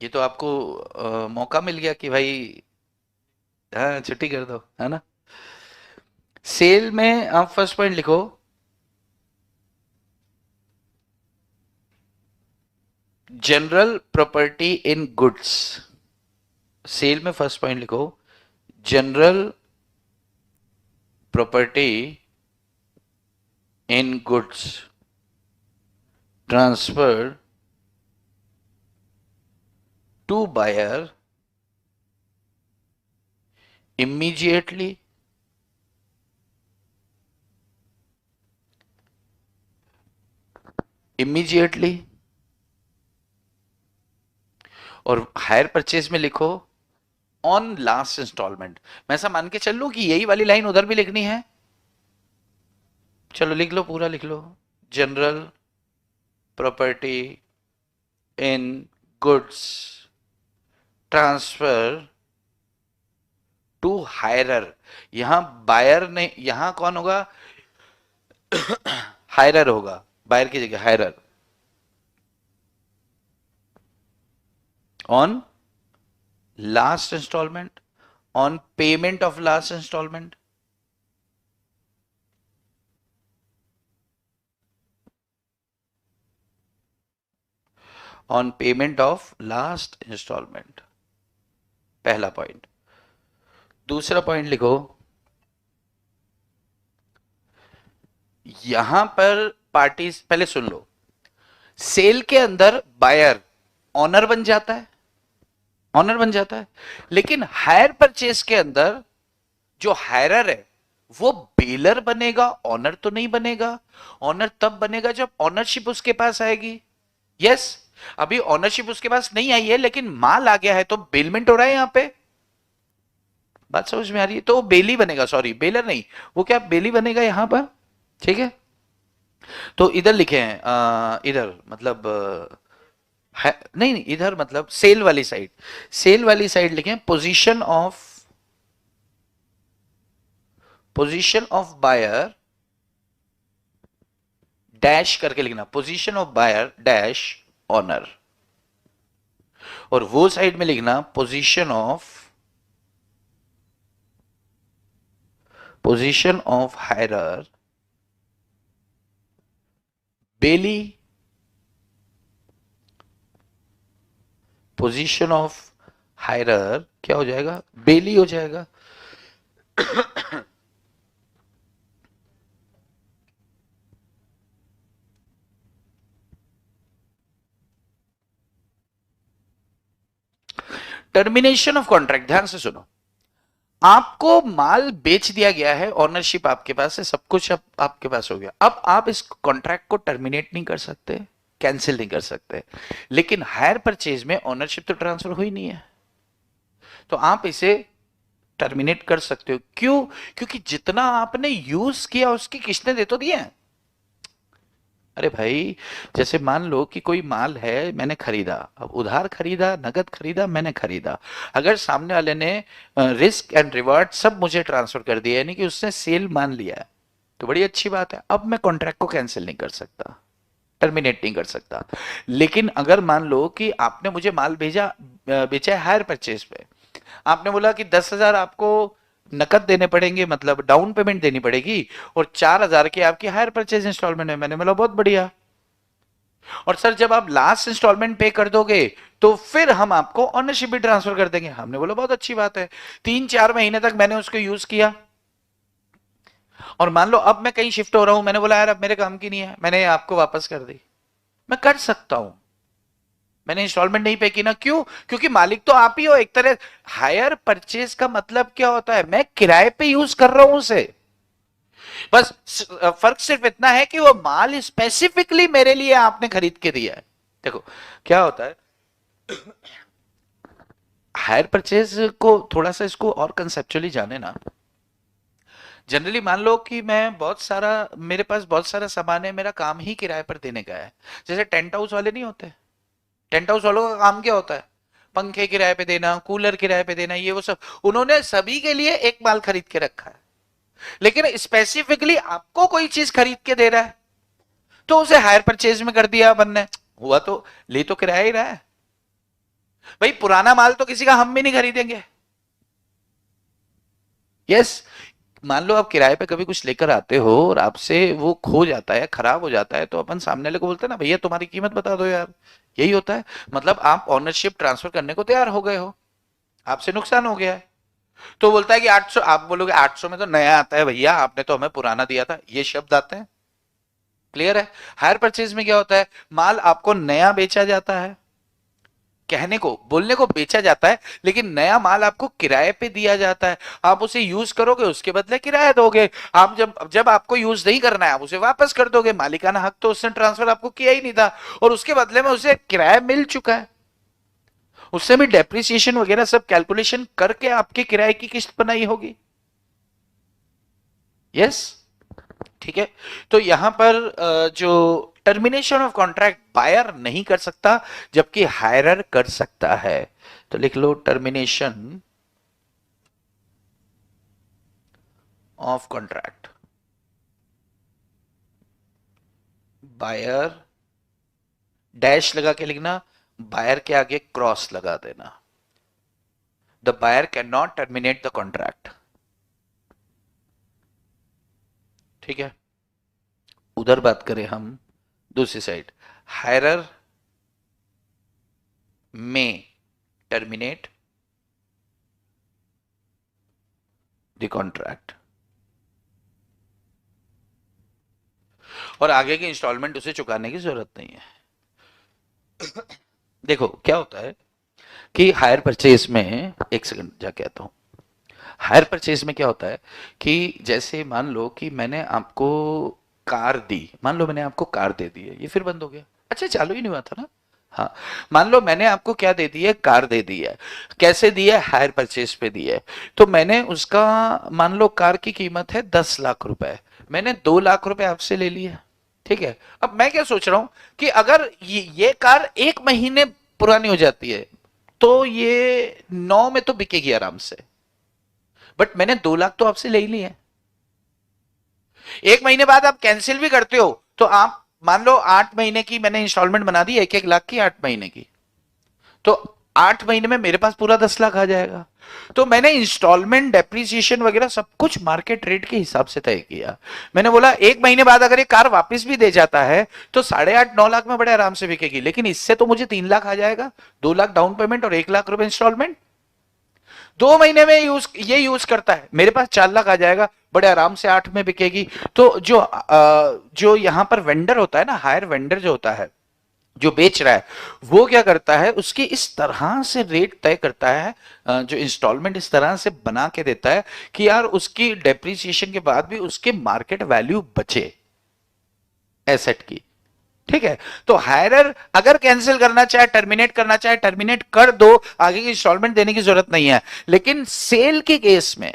S1: ये तो आपको मौका मिल गया कि भाई हाँ छुट्टी कर दो, है ना। सेल में आप फर्स्ट पॉइंट लिखो, general property in goods. Sale में फर्स्ट पॉइंट लिखो, general property in goods transfer to buyer immediately immediately। और हायर परचेज में लिखो ऑन लास्ट इंस्टॉलमेंट। मैं ऐसा मान के चल लूं कि यही वाली लाइन उधर भी लिखनी है? चलो लिख लो, पूरा लिख लो। General property in goods transfer to hirer. यहां बायर ने, यहां कौन होगा? हायरर होगा, बायर की जगह hirer. On last instalment, on payment of last instalment. On payment of last instalment, पहला पॉइंट। दूसरा पॉइंट लिखो, यहां पर पार्टी, पहले सुन लो, सेल के अंदर बायर ऑनर बन जाता है, ऑनर बन जाता है। लेकिन हायर परचेज के अंदर जो हायरर है वो बेलर बनेगा, ऑनर तो नहीं बनेगा। ऑनर तब बनेगा जब ऑनरशिप उसके पास आएगी। यस, अभी ऑनरशिप उसके पास नहीं आई है लेकिन माल आ गया है, तो बेलमेंट हो रहा है यहां पे। बात समझ में आ रही है? तो वो बेली बनेगा, सॉरी बेलर नहीं, वो क्या बेली बनेगा यहां पर। ठीक है, तो इधर लिखे हैं इधर मतलब नहीं नहीं, इधर मतलब सेल वाली साइड, सेल वाली साइड लिखे पोजीशन ऑफ बायर डैश करके लिखना, possession of buyer dash owner. और वो साइड में लिखना possession of hirer bailee, possession of hirer क्या हो जाएगा? बेली हो जाएगा। टर्मिनेशन ऑफ कॉन्ट्रैक्ट, ध्यान से सुनो। आपको माल बेच दिया गया है, ऑनरशिप आपके पास है, सब कुछ अब आपके पास हो गया। अब आप इस कॉन्ट्रैक्ट को टर्मिनेट नहीं कर सकते, कैंसिल नहीं कर सकते। लेकिन हायर परचेज में ऑनरशिप तो ट्रांसफर हुई नहीं है, तो आप इसे टर्मिनेट कर सकते हो। क्यों? क्योंकि जितना आपने यूज किया उसकी किस्तें दे तो दिए हैं। अरे भाई, जैसे मान लो कि कोई माल है, मैंने खरीदा, अब उधार खरीदा, नगद खरीदा, मैंने खरीदा। अगर सामने वाले ने रिस्क एंड रिवार्ड सब मुझे ट्रांसफर कर दिया, यानी कि उसने सेल मान लिया है, तो बड़ी अच्छी बात है। अब मैं कॉन्ट्रैक्ट को कैंसिल नहीं कर सकता, टर्मिनेट नहीं कर सकता। लेकिन अगर मान लो कि आपने मुझे माल बेचा है हायर परचेज पे, आपने बोला कि 10,000 आपको नकद देने पड़ेंगे, मतलब डाउन पेमेंट देनी पड़ेगी, और 4,000 की आपकी हायर परचेज इंस्टॉलमेंट है। मैंने बोला बहुत बढ़िया, और सर जब आप लास्ट इंस्टॉलमेंट पे कर दोगे तो फिर हम आपको ऑनरशिप भी ट्रांसफर कर देंगे। हमने बोला बहुत अच्छी बात है। 3-4 महीने तक मैंने उसको यूज किया, और मान लो अब मैं कहीं शिफ्ट हो रहा हूं, मैंने बोला यार अब मेरे काम की नहीं है, मैंने आपको वापस कर दी, मैं कर सकता हूं। मैंने इंस्टॉलमेंट नहीं पे की ना, क्यों? क्योंकि मालिक तो आप ही हो एक तरह। हायर परचेज का मतलब क्या होता है? मैं किराए पे यूज कर रहा हूं उसे। बस फर्क सिर्फ इतना है कि वो माल स्पेसिफिकली मेरे लिए आपने खरीद के दिया है। देखो क्या होता है, हायर परचेज को थोड़ा सा इसको और कंसेप्चुअली जाने ना। जनरली मान लो कि मैं बहुत सारा, मेरे पास बहुत सारा सामान है, मेरा काम ही किराए पर देने का है। जैसे टेंट हाउस वाले नहीं होते, टेंट हाउस वालों का काम क्या होता है? पंखे किराए पे देना, कूलर किराए पे देना, ये वो सब। उन्होंने सभी के लिए एक माल खरीद के रखा है, लेकिन स्पेसिफिकली आपको कोई चीज खरीद के दे रहा है, तो उसे हायर परचेज में कर दिया अपन ने। हुआ तो, ले तो किराया ही रहा है भाई। पुराना माल तो किसी का हम भी नहीं खरीदेंगे। यस। मान लो आप किराए पे कभी कुछ लेकर आते हो और आपसे वो खो जाता है, खराब हो जाता है, तो अपन सामने वाले को बोलते हैं ना, भैया तुम्हारी कीमत बता दो यार। यही होता है। मतलब आप ऑनरशिप ट्रांसफर करने को तैयार हो गए हो, आपसे नुकसान हो गया है, तो बोलता है कि 800। आप बोलोगे 800 में तो नया आता है भैया, आपने तो हमें पुराना दिया था, ये शब्द आते हैं। क्लियर है? हायर परचेज में क्या होता है, माल आपको नया बेचा जाता है, कहने को बोलने को बेचा जाता है, लेकिन नया माल आपको किराए पे दिया जाता है। आप उसे यूज करोगे, उसके बदले किराया दोगे। आप जब जब आपको यूज नहीं करना है, आप उसे वापस कर दोगे। मालिकाना हक तो उसने ट्रांसफर आपको किया ही नहीं था, और उसके बदले में उसे किराया मिल चुका है। उससे भी डेप्रिसिएशन वगैरह सब कैलकुलेशन करके आपके किराए की किस्त बनाई होगी। यस। ठीक है। तो यहां पर जो टर्मिनेशन ऑफ कॉन्ट्रैक्ट बायर नहीं कर सकता, जबकि हायरर कर सकता है। तो लिख लो termination of contract, buyer dash लगा के लिखना, बायर के आगे क्रॉस लगा देना। The buyer can not terminate the contract. ठीक है। उधर बात करें हम, दूसरी साइड, हायरर में टर्मिनेट द कॉन्ट्रैक्ट, और आगे की इंस्टॉलमेंट उसे चुकाने की जरूरत नहीं है। देखो क्या होता है कि हायर परचेज में, एक सेकंड जाके आता हूं। हायर परचेज में क्या होता है कि जैसे मान लो कि मैंने आपको कार दी, मान लो मैंने आपको कार दे दी है, ये फिर बंद हो गया, अच्छा चालू ही नहीं हुआ था ना। हाँ, मान लो मैंने आपको क्या दे दी है, कार दे दी है। कैसे दी है? हायर परचेज पे दी है। तो मैंने उसका, मान लो कार की कीमत है 10 लाख रुपए, मैंने 2 लाख रुपए आपसे ले लिए। ठीक है। अब मैं क्या सोच रहा हूं कि अगर ये कार 1 महीने पुरानी हो जाती है, तो ये 9 में तो बिकेगी आराम से। बट मैंने 2 लाख तो आपसे ले ही लिए। 1 महीने बाद आप कैंसिल भी करते हो, तो आप मान लो 8 महीने की मैंने इंस्टॉलमेंट बना दी, 1-1 लाख की 8 महीने की, तो 8 महीने में मेरे पास पूरा 10 लाख आ जाएगा। तो मैंने इंस्टॉलमेंट, डेप्रिसिएशन वगैरह सब कुछ मार्केट रेट के हिसाब से तय किया। मैंने बोला 1 महीने बाद अगर ये कार वापस भी दे जाता है, तो 8.5-9 लाख में बड़े आराम से बिकेगी, लेकिन इससे तो मुझे 3 लाख आ जाएगा। 2 लाख डाउन पेमेंट और 1 लाख रुपए इंस्टॉलमेंट। 2 महीने में यूज करता है, मेरे पास 4 लाख आ जाएगा, बड़े आराम से 8 में बिकेगी। तो जो यहां पर वेंडर होता है ना, हायर वेंडर जो होता है, जो बेच रहा है, वो क्या करता है, उसकी इस तरह से रेट तय करता है, जो इंस्टॉलमेंट इस तरह से बना के देता है कि यार उसकी डेप्रिसिएशन के बाद भी उसके मार्केट वैल्यू बचे एसेट की। ठीक है। तो हायरर अगर कैंसिल करना चाहे, टर्मिनेट करना चाहे, टर्मिनेट कर दो, आगे की इंस्टॉलमेंट देने की जरूरत नहीं है। लेकिन सेल के केस में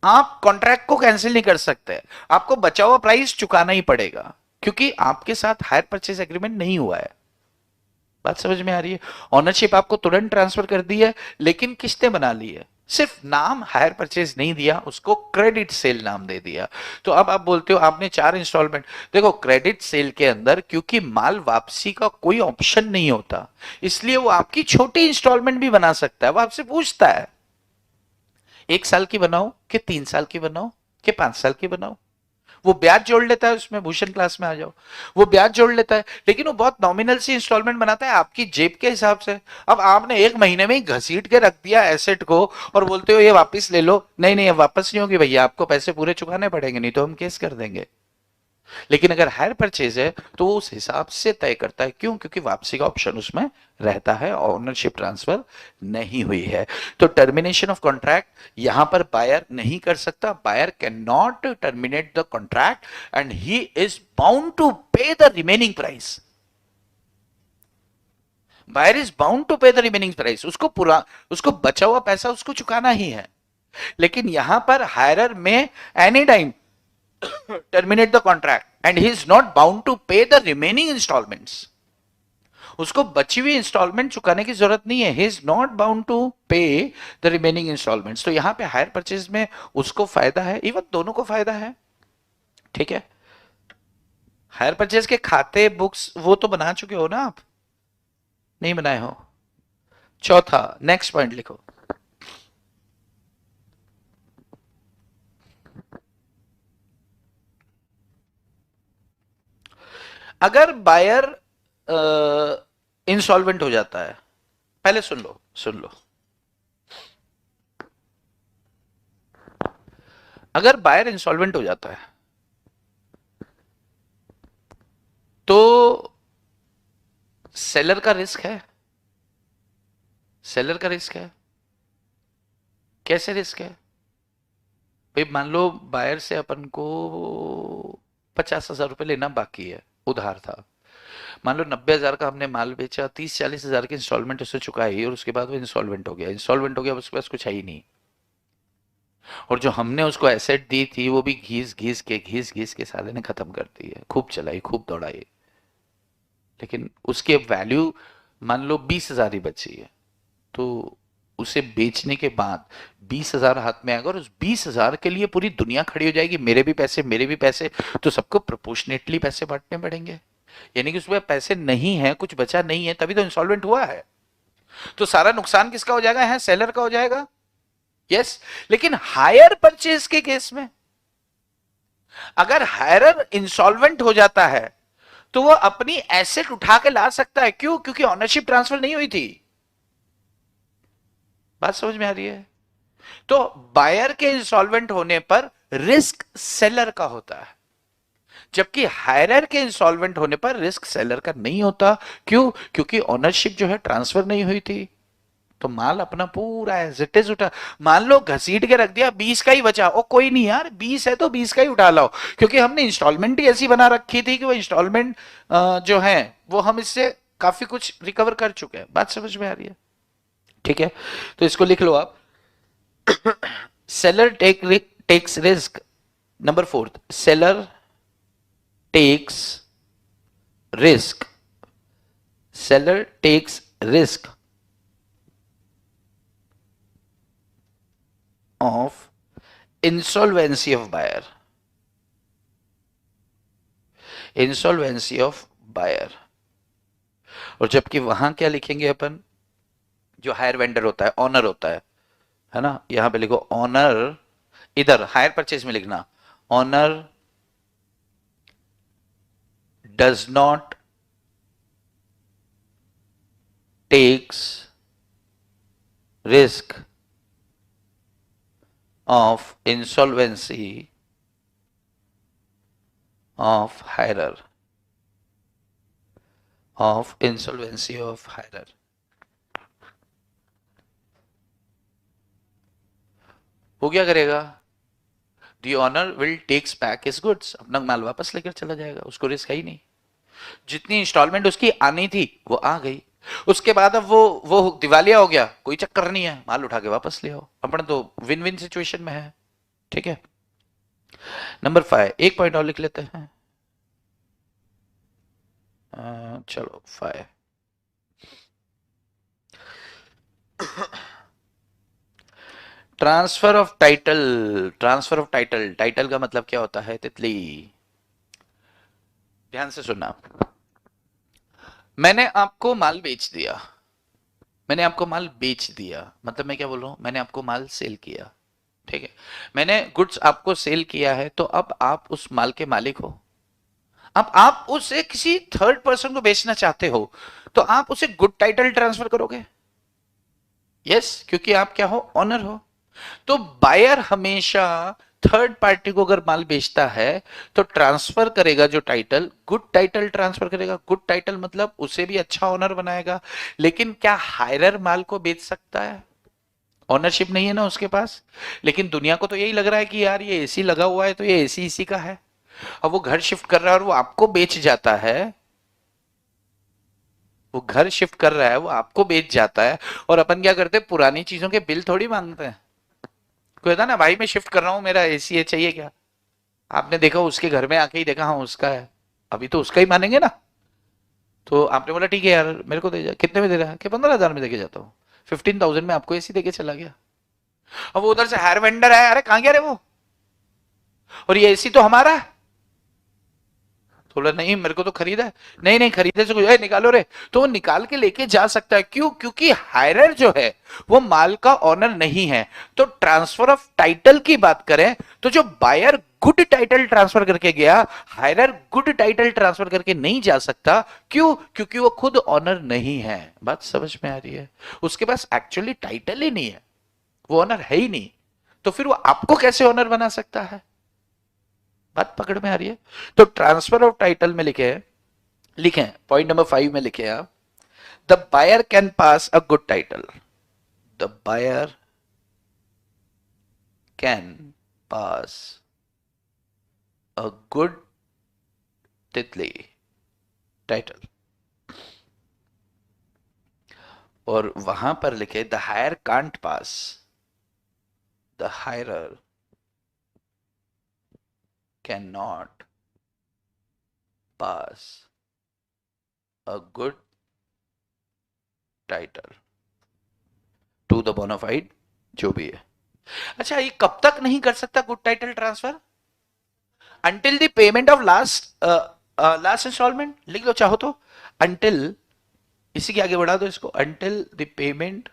S1: आप कॉन्ट्रैक्ट को कैंसिल नहीं कर सकते, आपको बचा हुआ प्राइस चुकाना ही पड़ेगा, क्योंकि आपके साथ हायर परचेज एग्रीमेंट नहीं हुआ है। बात समझ में आ रही है? ऑनरशिप आपको तुरंत ट्रांसफर कर दी है, लेकिन किस्तें बना ली है, सिर्फ नाम हायर परचेज नहीं दिया, उसको क्रेडिट सेल नाम दे दिया। तो अब आप बोलते हो आपने 4 इंस्टॉलमेंट। देखो क्रेडिट सेल के अंदर क्योंकि माल वापसी का कोई ऑप्शन नहीं होता, इसलिए वो आपकी छोटी इंस्टॉलमेंट भी बना सकता है। वो आपसे पूछता है 1 साल की बनाओ कि 3 साल की बनाओ कि 5 साल की बनाओ, वो ब्याज जोड़ लेता है उसमें, भूषण क्लास में आ जाओ, वो ब्याज जोड़ लेता है, लेकिन वो बहुत नॉमिनल सी इंस्टॉलमेंट बनाता है आपकी जेब के हिसाब से। अब आपने एक महीने में ही घसीट के रख दिया एसेट को और बोलते हो ये वापस ले लो, नहीं नहीं अब वापस नहीं होगी भैया, आपको पैसे पूरे चुकाने पड़ेंगे, नहीं तो हम केस कर देंगे। लेकिन अगर हायर परचेज है तो वो उस हिसाब से तय करता है, क्यों? क्योंकि वापसी का ऑप्शन उसमें रहता है, ओनरशिप ट्रांसफर नहीं हुई है। तो टर्मिनेशन ऑफ कॉन्ट्रैक्ट यहां पर बायर नहीं कर सकता, buyer can not terminate the contract and he is bound to pay the remaining price. Buyer is bound to pay the remaining price, उसको पूरा, उसको बचा हुआ पैसा उसको चुकाना ही है। लेकिन यहां पर हायरर में any time terminate the contract and he is not bound to pay the remaining installments। उसको बची हुई इंस्टॉलमेंट चुकाने की जरूरत नहीं है, he is not bound to pay the remaining instalments. तो यहां पे हायर परचेज में उसको फायदा है, इवन दोनों को फायदा है, ठीक है। हायर परचेज के खाते बुक्स वो तो बना चुके हो ना आप, नहीं बनाए हो? चौथा नेक्स्ट पॉइंट लिखो, अगर बायर इंसॉल्वेंट हो जाता है, पहले सुन लो सुन लो, अगर बायर इंसॉल्वेंट हो जाता है तो सेलर का रिस्क है, सेलर का रिस्क है। कैसे रिस्क है भाई? मान लो बायर से अपन को 50,000 रुपए लेना बाकी है, उधार था। मान लो 90,000 का हमने माल बेचा, 30-40,000 की इंस्टॉलमेंट उससे चुकाई और उसके बाद वो इंसॉल्वेंट हो गया, इंसॉल्वेंट हो गया, उसके पास कुछ है ही नहीं। और जो हमने उसको एसेट दी थी वो भी घीस घीस के साले ने खत्म कर दी है, खूब चलाई खूब दौड़ाई, लेकिन उसकी अब वैल्यू मान लो 20,000 ही बची है। तो उसे बेचने के बाद 20,000 हाथ में आएगा और उस 20,000 के लिए पूरी दुनिया खड़ी हो जाएगी, मेरे भी पैसे मेरे भी पैसे, तो सबको प्रोपोर्शनेटली पैसे बांटने पड़ेंगे। यानी कि उसमें पैसे नहीं है, कुछ बचा नहीं है, तभी तो इंसॉल्वेंट हुआ है। तो सारा नुकसान किसका हो जाएगा? है सेलर का हो जाएगा, यस। लेकिन हायर परचेज के केस में अगर हायरर इंसॉल्वेंट हो जाता है तो वो अपनी एसेट उठा के ला सकता है, क्यों? क्योंकि ऑनरशिप ट्रांसफर नहीं हुई थी। बात समझ में आ रही है? तो बायर के इंसॉल्वेंट होने पर रिस्क सेलर का होता है, जबकि हायरर के इंसॉल्वेंट होने पर रिस्क सेलर का नहीं होता। क्यों? क्योंकि ओनरशिप जो है ट्रांसफर नहीं हुई थी, तो माल अपना पूरा एज इट इज उठा। मान लो घसीट के रख दिया, 20 का ही बचा, ओ कोई नहीं यार 20 है तो 20 का ही उठा लाओ, क्योंकि हमने इंस्टॉलमेंट ही ऐसी बना रखी थी कि वो इंस्टॉलमेंट जो है वो हम इससे काफी कुछ रिकवर कर चुके हैं। बात समझ में आ रही है? ठीक है, तो इसको लिख लो आप। Seller takes risk, number 4, seller takes risk, seller takes risk of insolvency of buyer, insolvency of buyer। और जबकि वहां क्या लिखेंगे अपन? जो हायर वेंडर होता है, ऑनर होता है ना, यहां पे लिखो ऑनर, इधर हायर परचेज में लिखना owner does not takes risk of insolvency of hirer, of insolvency of hirer. वो क्या करेगा? The owner will takes back his goods, अपना माल वापस लेकर चला जाएगा, उसको रिस्क है ही नहीं। जितनी इंस्टॉलमेंट उसकी आनी थी वो आ गई, उसके बाद अब वो दिवालिया हो गया, कोई चक्कर नहीं है, माल उठा के वापस ले आओ, अपन तो विन विन सिचुएशन में है। ठीक है, नंबर 5, एक पॉइंट और लिख लेते हैं। चलो 5, transfer of title. Transfer of title, title का मतलब क्या होता है तितली? ध्यान से सुनना। मैंने आपको माल बेच दिया, मैंने आपको माल बेच दिया, मतलब मैं क्या बोल रहा हूं, मैंने आपको माल सेल किया, ठीक है, मैंने गुड्स आपको सेल किया है, तो अब आप उस माल के मालिक हो। अब आप उसे किसी थर्ड पर्सन को बेचना चाहते हो, तो आप उसे गुड टाइटल ट्रांसफर करोगे। यस, क्योंकि आप क्या हो, ऑनर हो। तो बायर हमेशा थर्ड पार्टी को अगर माल बेचता है तो ट्रांसफर करेगा जो टाइटल, गुड टाइटल ट्रांसफर करेगा। गुड टाइटल मतलब उसे भी अच्छा ऑनर बनाएगा। लेकिन क्या हायरर माल को बेच सकता है? ऑनरशिप नहीं है ना उसके पास। लेकिन दुनिया को तो यही लग रहा है कि यार ये एसी लगा हुआ है तो ये एसी इसी का है। अब वो घर शिफ्ट कर रहा है और वो आपको बेच जाता है, वो घर शिफ्ट कर रहा है, वो आपको बेच जाता है, और अपन क्या करते हैं, पुरानी चीजों के बिल थोड़ी मांगते हैं। कोई था ना, भाई मैं शिफ्ट कर रहा हूँ, मेरा एसी है, चाहिए क्या? आपने देखा उसके घर में आके ही देखा, हाँ उसका है, अभी तो उसका ही मानेंगे ना। तो आपने बोला ठीक है यार मेरे को दे जा, कितने में दे रहा है? कि 15,000 में देके जाता हूँ। 15,000 में आपको एसी देके चला गया। अब वो उधर से हायर वेंडर है, अरे कहाँ गया रे वो, और ये एसी तो हमारा है। तो बोला नहीं मेरे को तो खरीदा है। नहीं नहीं, खरीदे से कुछ, निकालो रे। तो वो निकाल के लेके जा सकता है, क्यों? क्योंकि हायरर जो है वो माल का ऑनर नहीं है। तो ट्रांसफर ऑफ टाइटल की बात करें तो जो बायर गुड टाइटल ट्रांसफर करके गया, हायरर गुड टाइटल ट्रांसफर करके नहीं जा सकता। क्यों? क्योंकि वो खुद ऑनर नहीं है। बात समझ में आ रही है? उसके पास एक्चुअली टाइटल ही नहीं है, वो ऑनर है ही नहीं। तो फिर वो आपको कैसे ऑनर बना सकता है? बात पकड़ में आ रही है? तो ट्रांसफर ऑफ टाइटल में लिखे पॉइंट नंबर 5 में लिखे आप, the buyer can pass a good title. The buyer can pass a good तितली टाइटल। और वहां पर लिखे the hire can't pass, the hirer can not pass a good title to the bona fide, जो भी है। अच्छा, ये कब तक नहीं कर सकता good title transfer? Until the payment of last instalment, लिख लो चाहो तो। अंटिल, इसी के आगे बढ़ा दो इसको, until the payment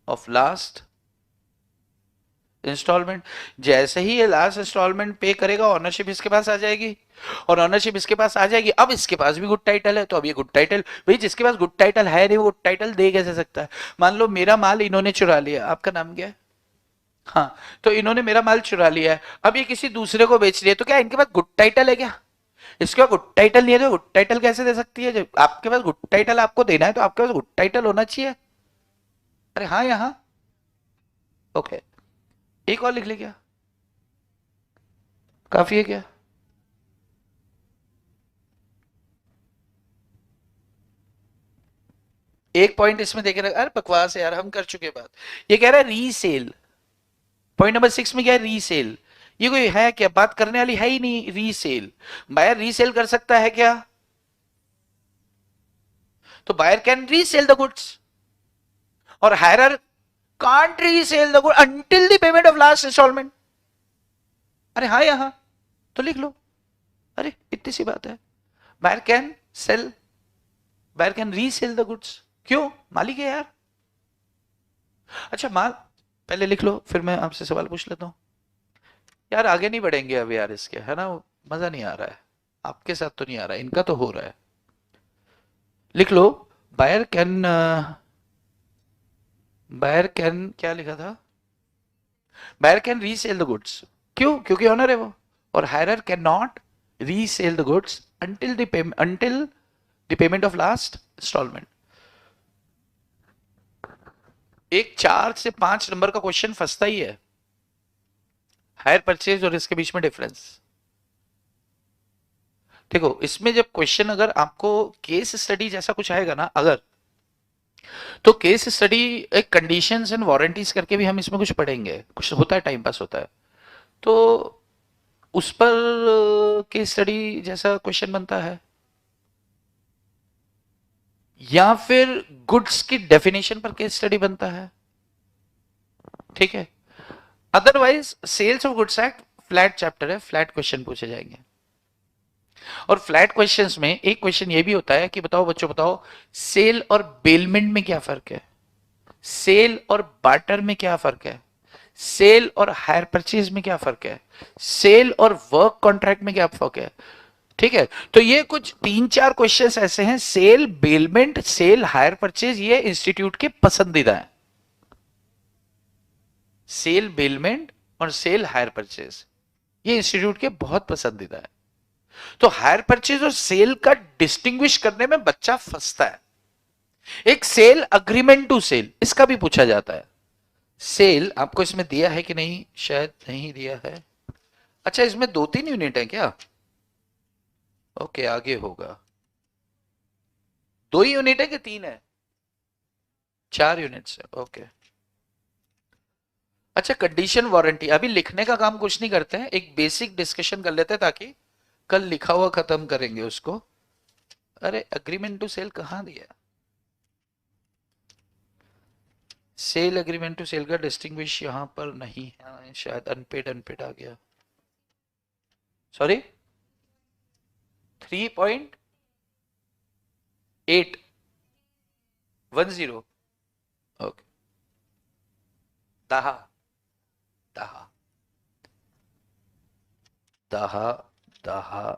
S1: of last instalment. जैसे ही ये लास्ट इंस्टॉलमेंट पे करेगा, ऑनरशिप इसके पास आ जाएगी। और ऑनरशिप इसके पास आ जाएगी, अब इसके पास भी गुड टाइटल है, तो अब ये गुड टाइटल, भाई जिसके पास गुड टाइटल है नहीं वो गुड टाइटल दे कैसे सकता है? मान लो मेरा माल इन्होंने चुरा लिया, आपका नाम क्या है? हाँ, तो इन्होंने मेरा माल चुरा लिया है, अब ये किसी दूसरे को बेच रही है, तो क्या इनके पास गुड टाइटल है क्या? इसके पास गुड टाइटल नहीं है तो गुड टाइटल कैसे दे सकती है? जब आपके पास गुड टाइटल आपको देना है तो आपके पास गुड टाइटल होना चाहिए। अरे हाँ, यहाँ ओके। एक और लिख ले क्या, काफी है क्या? एक पॉइंट इसमें देखे रख, अरे बकवास है यार, हम कर चुके बात। ये कह रहा है रीसेल। पॉइंट नंबर 6 में क्या है, रीसेल। ये कोई है क्या, बात करने वाली है ही नहीं। रीसेल, बायर रीसेल कर सकता है क्या? तो buyer can resell the goods, और hirer can't resell the good until the payment of last instalment. अरे हाँ, यहां तो लिख लो। अरे इतनी सी बात है, buyer can sell, buyer can resell the goods. क्यों? मालिक है यार। अच्छा माल पहले लिख लो, फिर मैं आपसे सवाल पूछ लेता हूँ। यार आगे नहीं बढ़ेंगे अब यार इसके, है ना? मजा नहीं आ रहा है, आपके साथ तो नहीं आ रहा है, इनका तो हो रहा है। लिख लो, बायर कैन, बायर कैन क्या लिखा था, buyer can resell the goods. क्यों? क्योंकि ऑनर है वो। और hirer can not resell the goods until the payment of last instalment. एक 4 से 5 नंबर का क्वेश्चन फंसता ही है, हायर परचेज और इसके बीच में डिफरेंस। देखो इसमें जब क्वेश्चन अगर आपको केस स्टडी जैसा कुछ आएगा ना, अगर, तो केस स्टडी एक कंडीशंस एंड वारंटीज करके भी हम इसमें कुछ पढ़ेंगे, कुछ होता है, टाइम पास होता है, तो उस पर केस स्टडी जैसा क्वेश्चन बनता है, या फिर गुड्स की डेफिनेशन पर केस स्टडी बनता है। ठीक है, otherwise sales of goods act flat chapter है, फ्लैट क्वेश्चन पूछे जाएंगे। और फ्लैट क्वेश्चंस में एक क्वेश्चन ये भी होता है कि बताओ बच्चों, बताओ सेल और बेलमेंट में क्या फर्क है? सेल और बार्टर में क्या फर्क है, सेल और हायर परचेज में क्या फर्क है, सेल और वर्क कॉन्ट्रैक्ट में क्या फर्क है। ठीक है, तो ये कुछ 3-4 क्वेश्चंस ऐसे हैं, sale, bailment, sale, hire purchase, ये इंस्टीट्यूट के पसंदीदा है। सेल, बेलमेंट और सेल, हायर परचेज, ये इंस्टीट्यूट के बहुत पसंदीदा है। तो हायर परचेज और सेल का डिस्टिंग्विश करने में बच्चा फंसता है। एक सेल अग्रीमेंट टू सेल, इसका भी पूछा जाता है। सेल आपको इसमें दिया है कि नहीं, शायद नहीं दिया है। अच्छा, इसमें 2-3 यूनिट है क्या? ओके, आगे होगा। 2 ही यूनिट है कि 3 है? 4 यूनिट्स है, ओके। अच्छा, कंडीशन वारंटी अभी लिखने का काम कुछ नहीं करते हैं, एक बेसिक डिस्कशन कर लेते हैं ताकि कल लिखा हुआ खत्म करेंगे उसको। अरे अग्रीमेंट टू सेल कहां दिया? सेल अग्रीमेंट टू सेल का डिस्टिंग्विश यहां पर नहीं है, शायद अनपेड अनपेड आ गया, सॉरी। 3.810, ओके। 10 10 10 10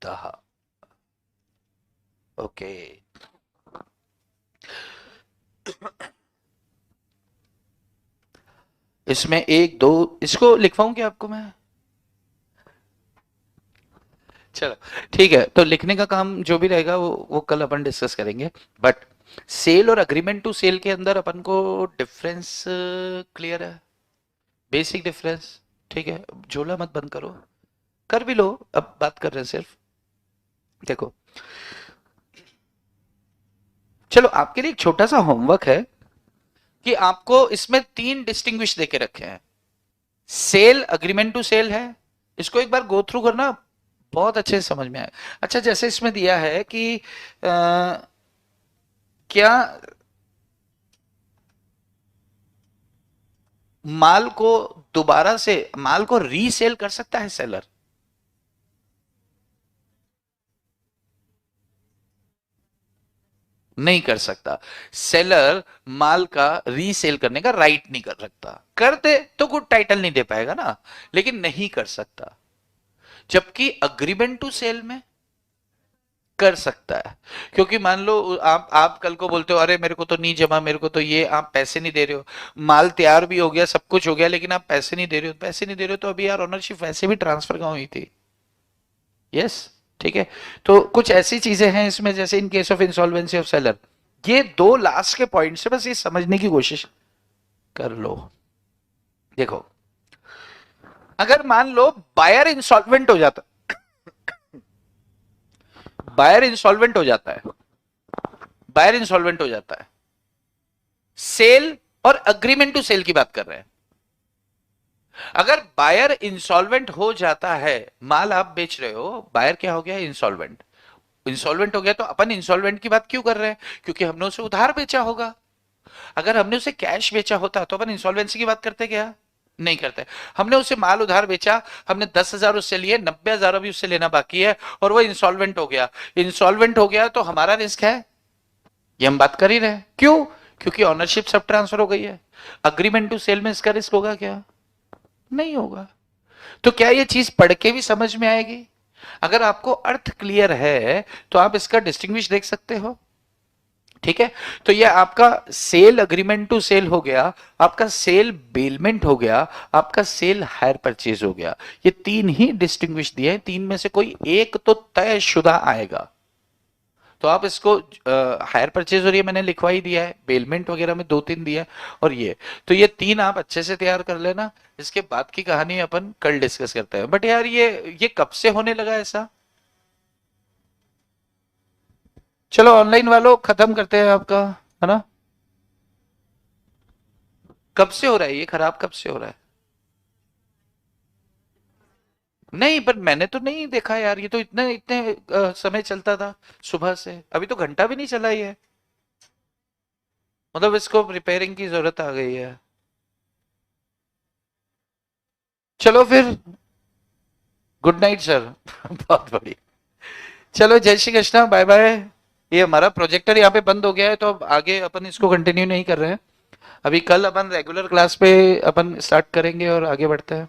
S1: 10, ओके। इसमें 1 2 इसको लिखवाऊं क्या आपको मैं? चलो ठीक है, तो लिखने का काम जो भी रहेगा वो कल अपन डिस्कस करेंगे। बट सेल और अग्रीमेंट टू सेल के अंदर अपन को डिफरेंस क्लियर है, बेसिक डिफरेंस। ठीक है, झोला मत बंद करो, कर भी लो, अब बात कर रहे हैं सिर्फ। देखो, चलो आपके लिए एक छोटा सा होमवर्क है कि आपको इसमें 3 डिस्टिंग्विश देके रखे हैं। सेल अग्रीमेंट टू सेल है, इसको एक बार गो थ्रू करना, बहुत अच्छे से समझ में आए। अच्छा, जैसे इसमें दिया है कि क्या माल को दोबारा से, माल को रीसेल कर सकता है सेलर? नहीं कर सकता। सेलर माल का रीसेल करने का राइट नहीं कर सकता, कर दे तो गुड टाइटल नहीं दे पाएगा ना, लेकिन नहीं कर सकता। जबकि अग्रीमेंट टू सेल में कर सकता है, क्योंकि मान लो आप कल को बोलते हो अरे मेरे को तो नहीं जमा, मेरे को तो ये, आप पैसे नहीं दे रहे हो, माल तैयार भी हो गया, सब कुछ हो गया, लेकिन आप पैसे नहीं दे रहे हो, पैसे नहीं दे रहे हो तो अभी यार ओनरशिप वैसे भी ट्रांसफर कहाँ हुई थी। यस, ठीक है। तो कुछ ऐसी चीजें हैं इसमें, जैसे in case of insolvency of seller, ये 2 लास्ट के पॉइंट से बस ये समझने की कोशिश कर लो। देखो, अगर मान लो बायर इंसॉल्वेंट हो जाता, बायर इंसॉल्वेंट हो जाता है, बायर इंसॉल्वेंट हो जाता है, सेल और अग्रीमेंट टू सेल की बात कर रहे हैं। अगर बायर इंसॉल्वेंट हो जाता है, माल आप बेच रहे हो, बायर क्या हो गया, इंसॉल्वेंट, इंसॉल्वेंट हो गया, तो अपन इंसॉल्वेंट की बात क्यों कर रहे हैं, क्योंकि हमने उसे उधार बेचा होगा। अगर हमने उसे कैश बेचा होता तो अपन इंसॉल्वेंसी की बात करते क्या? नहीं करते। हमने उसे माल उधार बेचा, हमने 10,000 उससे लिए, 90,000 अभी उससे लेना बाकी है, और वो इंसॉल्वेंट हो गया। इंसॉल्वेंट हो गया तो हमारा रिस्क है, ये हम बात कर ही रहे हैं। क्यों? क्योंकि ऑनरशिप सब ट्रांसफर हो गई है। अग्रीमेंट टू सेल में इसका रिस्क होगा क्या? नहीं होगा। तो क्या ये चीज पढ़ के भी समझ में आएगी? अगर आपको अर्थ क्लियर है तो आप इसका डिस्टिंग्विश देख सकते हो। ठीक है, तो ये आपका सेल अग्रीमेंट टू सेल हो गया, आपका सेल बेलमेंट हो गया, आपका सेल हायर परचेज हो गया। ये 3 ही डिस्टिंग्विश दिए हैं, 3 में से कोई एक तो तयशुदा आएगा। तो आप इसको हायर परचेज, और ये मैंने लिखवा ही दिया है, बेलमेंट वगैरह में 2-3 दिया है, और ये, तो ये 3 आप अच्छे से तैयार कर लेना। इसके बाद की कहानी अपन कल डिस्कस करते हैं। बट यार ये कब से होने लगा ऐसा? चलो ऑनलाइन वालों खत्म करते हैं आपका, है ना? कब से हो रहा है ये खराब, कब से हो रहा है? नहीं, पर मैंने तो नहीं देखा यार, ये तो इतने इतने समय चलता था, सुबह से अभी तो घंटा भी नहीं चला ये। मतलब इसको रिपेयरिंग की जरूरत आ गई है। चलो फिर, गुड नाइट सर। बहुत बढ़िया। चलो, जय श्री कृष्णा, बाय बाय। ये हमारा प्रोजेक्टर यहाँ पे बंद हो गया है, तो अब आगे अपन इसको कंटिन्यू नहीं कर रहे हैं। अभी कल अपन रेगुलर क्लास पे अपन स्टार्ट करेंगे और आगे बढ़ते हैं।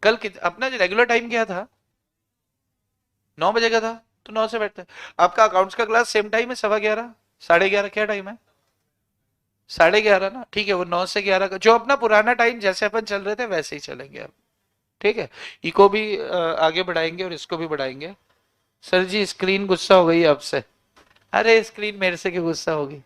S1: कल अपना जो रेगुलर टाइम क्या था? 9 बजे का था। तो 9 से बैठते हैं। आपका अकाउंट्स का क्लास सेम टाइम है, 11:15, 11:30, क्या टाइम है? 11:30 ना, ठीक है, वो 9 से 11 का जो अपना पुराना टाइम जैसे अपन चल रहे थे वैसे ही चलेंगे अब। ठीक है। इको भी आगे बढ़ाएंगे और इसको भी बढ़ाएंगे। सर जी स्क्रीन गुस्सा हो गई आपसे। अरे स्क्रीन मेरे से क्यों गुस्सा होगी?